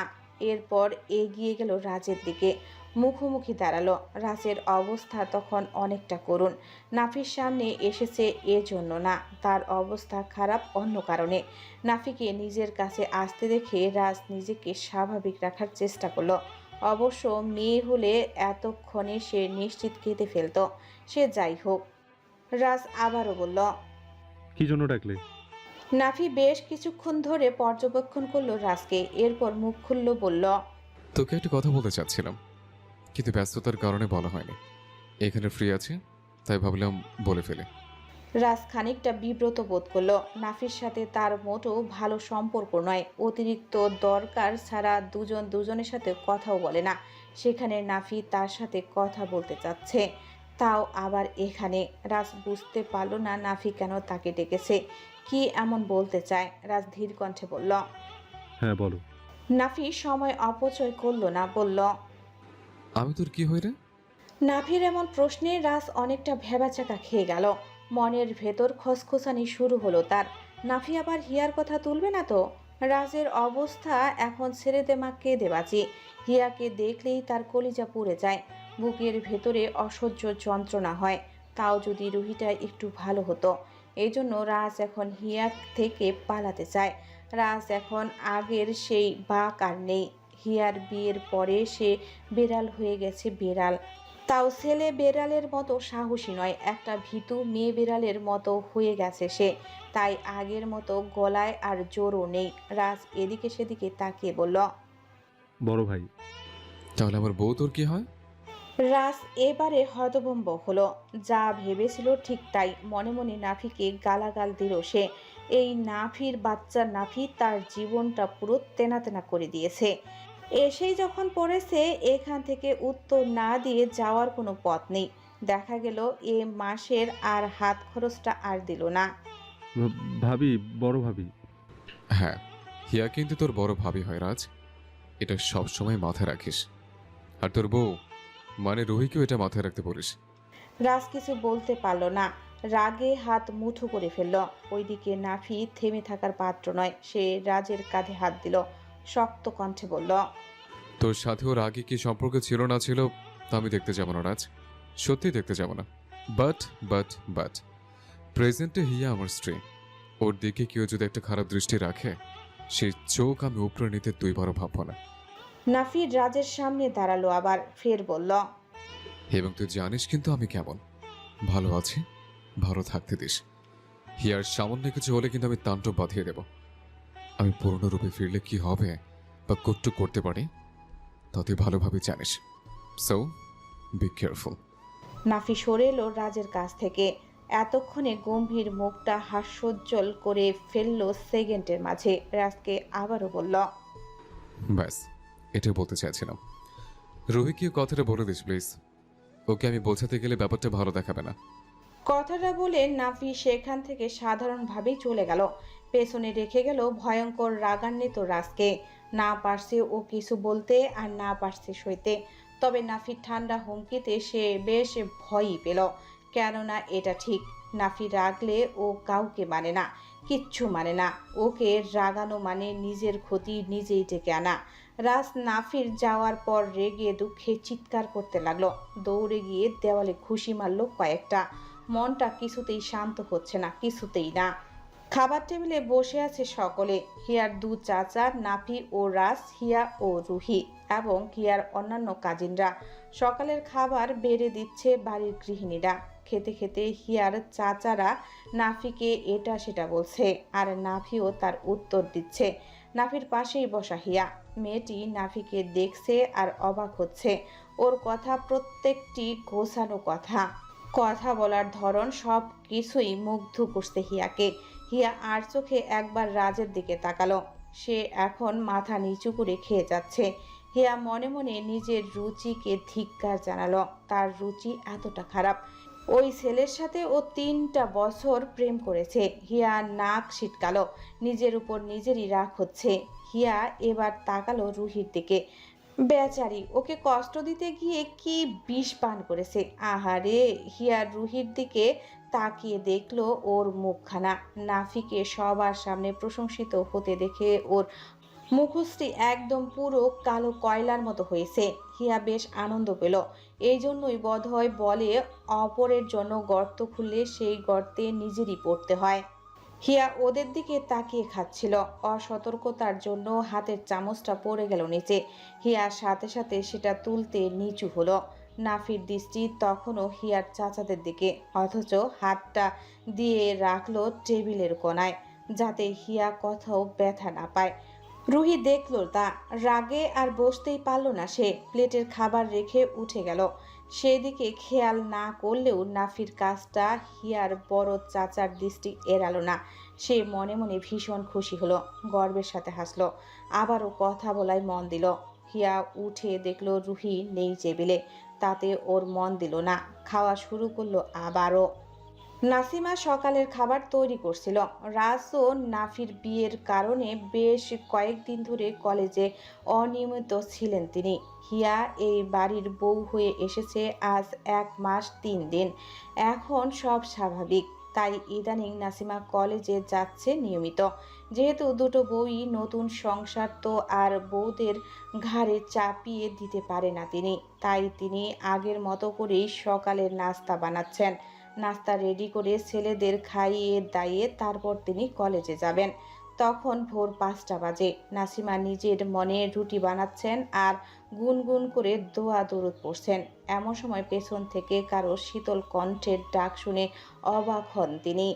Speaker 2: এরপর এগিয়ে গেল রাজের দিকে। মুখোমুখি দাঁড়ালো। রাজের অবস্থা তখন অনেকটা করুণ। নাফির সামনে এসেছে এজন্য না, তার অবস্থা খারাপ অন্য কারণে। নাফিকে নিজের কাছে আসতে দেখে রাজ নিজেকে স্বাভাবিক রাখার চেষ্টা করলো। অবশ্য মেয়ে হলে এতক্ষণে সে নিশ্চিত কেঁদে ফেলতো। সে যাই হোক। রাজ আবারও বলল,
Speaker 4: কি জন্য ডাকলে?
Speaker 2: নাফি বেশ কিছুক্ষণ ধরে পর্যবেক্ষণ করলো রাজকে, এরপর মুখ খুলল, বলল,
Speaker 1: তোকে একটা কথা বলতে চাচ্ছিলাম, কিন্তু ব্যস্ততার কারণে বলা হয়নি। এখানে ফ্রি আছে, তাই ভাবলাম বলে ফেলে।
Speaker 2: রাজ খানিকটা বিব্রত বোধ করলো। নাফির সাথে তার মোটেও ভালো সম্পর্ক নয়, অতিরিক্ত দরকার ছাড়া দুজন দুজনের সাথে কথাও বলে না, সেখানে নাফি তার সাথে কথা বলতে চাচ্ছে, তাও আবার এখানে। রাজ বুঝতে পারল না নাফি কেন তাকে ডেকেছে, কি এমন বলতে চায়। রাজ ধীর কণ্ঠে বলল।
Speaker 4: হ্যাঁ বলো।
Speaker 2: নাফি সময় অপচয় করলো না, বলল।
Speaker 1: আমি তোর কি হই রে?
Speaker 2: নাফির এমন প্রশ্নে রাজ অনেকটা ভেবাচাকা খেয়ে গেল। মনের ভেতর খসখসানি শুরু হলো তার। নাফি আবার হিয়ার কথা তুলবে না তো? রাজের অবস্থা এখন ছেড়ে দে মা, কেঁদে বাঁচি। হিয়াকে দেখলেই তার কলিজা পুড়ে যায়, বুকের ভেতরে অসহ্য যন্ত্রণা হয়। তাও যদি রুহিটা একটু ভালো হতো। এই জন্য রাজ এখন হিয়া থেকে পালাতে চায়। রাজ এখন আগের সেই বাক আর নেই। হিয়ার বিয়ের পরে সে বেড়াল হয়ে গেছে, বেড়াল। তাও ছেলে বেড়ালের মতো সাহসী নয়, একটা ভীতু মেয়ে বেড়ালের মতো হয়ে গেছে সে। তাই আগের মতো গলায় আর জোরও নেই। রাজ এদিকে সেদিকে তাকিয়ে বলল।
Speaker 4: বড় ভাই।
Speaker 1: তাহলে আমার বউ তোর কি হয়?
Speaker 2: রাজ এবারে হতভম্ব হলো। যা ভেবেছিল ঠিক তাই, মনে মনে নাফিকে গালাগাল দিল সে। এই নাফির বাচ্চা নাফি তার জীবনটা পুরো তেনা তেনা করে দিয়েছে। এসেই যখন পড়েছে, এখান থেকে উত্তর না দিয়ে যাওয়ার কোনো পথ নেই। দেখা গেল এ মাসের আর হাত খরচটা আর দিল না।
Speaker 4: ভাবি, বড় ভাবি।
Speaker 1: হ্যাঁ, হিয়া কিন্তু তোর বড় ভাবি হয় রাজ, এটা সব সময় মাথায় রাখিস। আর তোর বউ মানে রুহিকেও এটা মাথায় রাখতে বলিস।
Speaker 2: রাজ কিছু বলতে পারল না, রাগে হাত মুঠো করে ফেলল। ওইদিকে নাফি থেমে থাকার পাত্র নয়, সে রাজের কাঁধে হাত দিল, শক্ত কণ্ঠে বলল।
Speaker 1: তোর সাথে ওর আগে কি সম্পর্ক ছিল না ছিল তা আমি দেখতে যাব না রাজ, সত্যি দেখতে যাব না। বাট বাট বাট প্রেজেন্টে হিয়া আমার স্ত্রী, ওর দিকে কেউ যদি একটা খারাপ দৃষ্টি রাখে, সেই চোখ আমি উপরে নিতে দুইবারও ভাববো না।
Speaker 2: নাফি রাজের সামনে দাঁড়ালো, আবার ফের বলল।
Speaker 1: এবং তুই জানিস কিন্তু আমি কেমন, ভালো আছি, ভালো থাকতে দিস। হিয়ার সামান্য কিছু হলে কিন্তু আমি তাণ্ডব বাঁধিয়ে দেব। আমি পূর্ণরূপে ফিরলে কি হবে বা কট্টু করতে পারি তা তুই ভালোভাবে জানিস। So be careful.
Speaker 2: নাফি সরে এলো রাজের কাছ থেকে। এতক্ষণে গম্ভীর মুখটা হাস্যোজ্জ্বল করে ফেললো সেকেন্ডের মাঝে। রাজকে আবারও বলল।
Speaker 1: ব্যাস, এটাই বলতে চাইছিলাম। রুহিকে কথাটা বলে দিস প্লিজ, ওকে আমি বোঝাতে গেলে ব্যাপারটা ভালো দেখাবে না।
Speaker 2: কথাটা বলে নাফি সেখান থেকে সাধারণভাবেই চলে গেল। পেছনে রেখে গেল ভয়ঙ্কর রাগান্বিত রাজকে। না পারছে ও কিছু বলতে, আর না পারছে সইতে। তবে নাফির ঠান্ডা হুমকিতে সে বেশ ভয়ই পেল। কেননা এটা ঠিক, নাফি রাগলে ও কাউকে মানে না, কিচ্ছু মানে না। ওকে রাগানো মানে নিজের ক্ষতি নিজেই ডেকে আনা। রাজ নাফির যাওয়ার পর রেগে দুঃখে চিৎকার করতে লাগলো। দৌড়ে গিয়ে দেওয়ালে ঘুষি মারলো কয়েকটা। মনটা কিছুতেই শান্ত হচ্ছে না, কিছুতেই না। খাবার টেবিলে বসে আছে সকলে। হিয়ার দু চাচা, নাফি ও রাজ, হিয়া ও রুহি এবং হিয়ার অন্যান্য কাজিনরা। সকালের খাবার বেড়ে দিচ্ছে বাড়ির গৃহিণীরা। খেতে খেতে হিয়ার চাচারা নাফিকে এটা সেটা বলছে, আর নাফিও তার উত্তর দিচ্ছে। নাফির পাশেই বসা হিয়া, মেয়েটি নাফিকে দেখছে আর অবাক হচ্ছে। ওর কথা প্রত্যেকটি গোছানো কথা, কথা বলার ধরন সব কিছুই মুগ্ধ করছে হিয়াকে। হিয়া আর চোখে একবার রাজের দিকে তাকালো। সে এখন মাথা নিচু করে খেয়ে যাচ্ছে। হিয়া মনে মনে নিজের রুচিকে ধিক্কার জানালো। তার রুচি এতটা খারাপ? ওই ছেলের সাথে ও 3টা বছর প্রেম করেছে। হিয়া নাক সিটকালো, নিজের উপর নিজেরই রাগ হচ্ছে। হিয়া এবার তাকালো রুহির দিকে। বেচারি, ওকে কষ্ট দিতে গিয়ে কি বিষ পান করেছে। আহারে, হিয়া রুহির দিকে তাকিয়ে দেখলো ওর মুখখানা। নাফিকে সবার সামনে প্রশংসিত হতে দেখে ওর মুখশ্রী একদম পুরো কালো কয়লার মতো হয়েছে। হিয়া বেশ আনন্দ পেল। এই জন্যই বোধহয় বলে, অপরের জন্য গর্ত খুললে সেই গর্তে নিজেরই পড়তে হয়। হিয়া ওদের দিকে তাকিয়ে খাচ্ছিল। অসতর্কতার জন্য হাতের চামচটা পড়ে গেল নিচে। হিয়ার সাথে সাথে সেটা তুলতে নিচু হলো। নাফির দৃষ্টি তখনও হিয়ার চাচাদের দিকে, অথচ হাতটা দিয়ে রাখলো টেবিলের কোণায়। যাতে হিয়া কোথাও ব্যথা না পায়। রুহি দেখল তা, রাগে আর বসতেই পারল না সে। প্লেটের খাবার রেখে উঠে গেল। সেদিকে খেয়াল না করলেও নাফির কাজটা হিয়ার বড় চাচার দৃষ্টি এড়ালো না। সে মনে মনে ভীষণ খুশি হলো, গর্বের সাথে হাসলো, আবারও কথা বলায় মন দিল। হিয়া উঠে দেখলো রুহি নেই টেবিলে, তাতে ওর মন দিল না। খাওয়া শুরু করলো আবারও। নাসিমা সকালের খাবার তৈরি করছিল। রাজ ও নাফির বিয়ের কারণে বেশ কয়েকদিন ধরে কলেজে অনিয়মিত ছিলেন তিনি। হিয়া এই বাড়ির বউ হয়ে এসেছে আজ 1 মাস 3 দিন। এখন সব স্বাভাবিক, তাই ইদানিং নাসিমা কলেজে যাচ্ছে নিয়মিত। যেহেতু দুটো বউই নতুন সংসার, তো আর বউদের ঘাড়ে চাপিয়ে দিতে পারে না তিনি, তাই তিনি আগের মতো করেই সকালের নাস্তা বানাচ্ছেন। নাস্তা রেডি করে ছেলেদের খাইয়ে দাইয়ে তারপর তিনি কলেজে যাবেন। তখন ভোর 5টা বাজে। নাসিমা নিজের মনে রুটি বানাচ্ছেন আর গুনগুন করে দোয়া দরুদ পড়ছেন। এমন সময় পেছন থেকে কারো শীতল কণ্ঠের ডাক শুনে অবাক হন তিনি।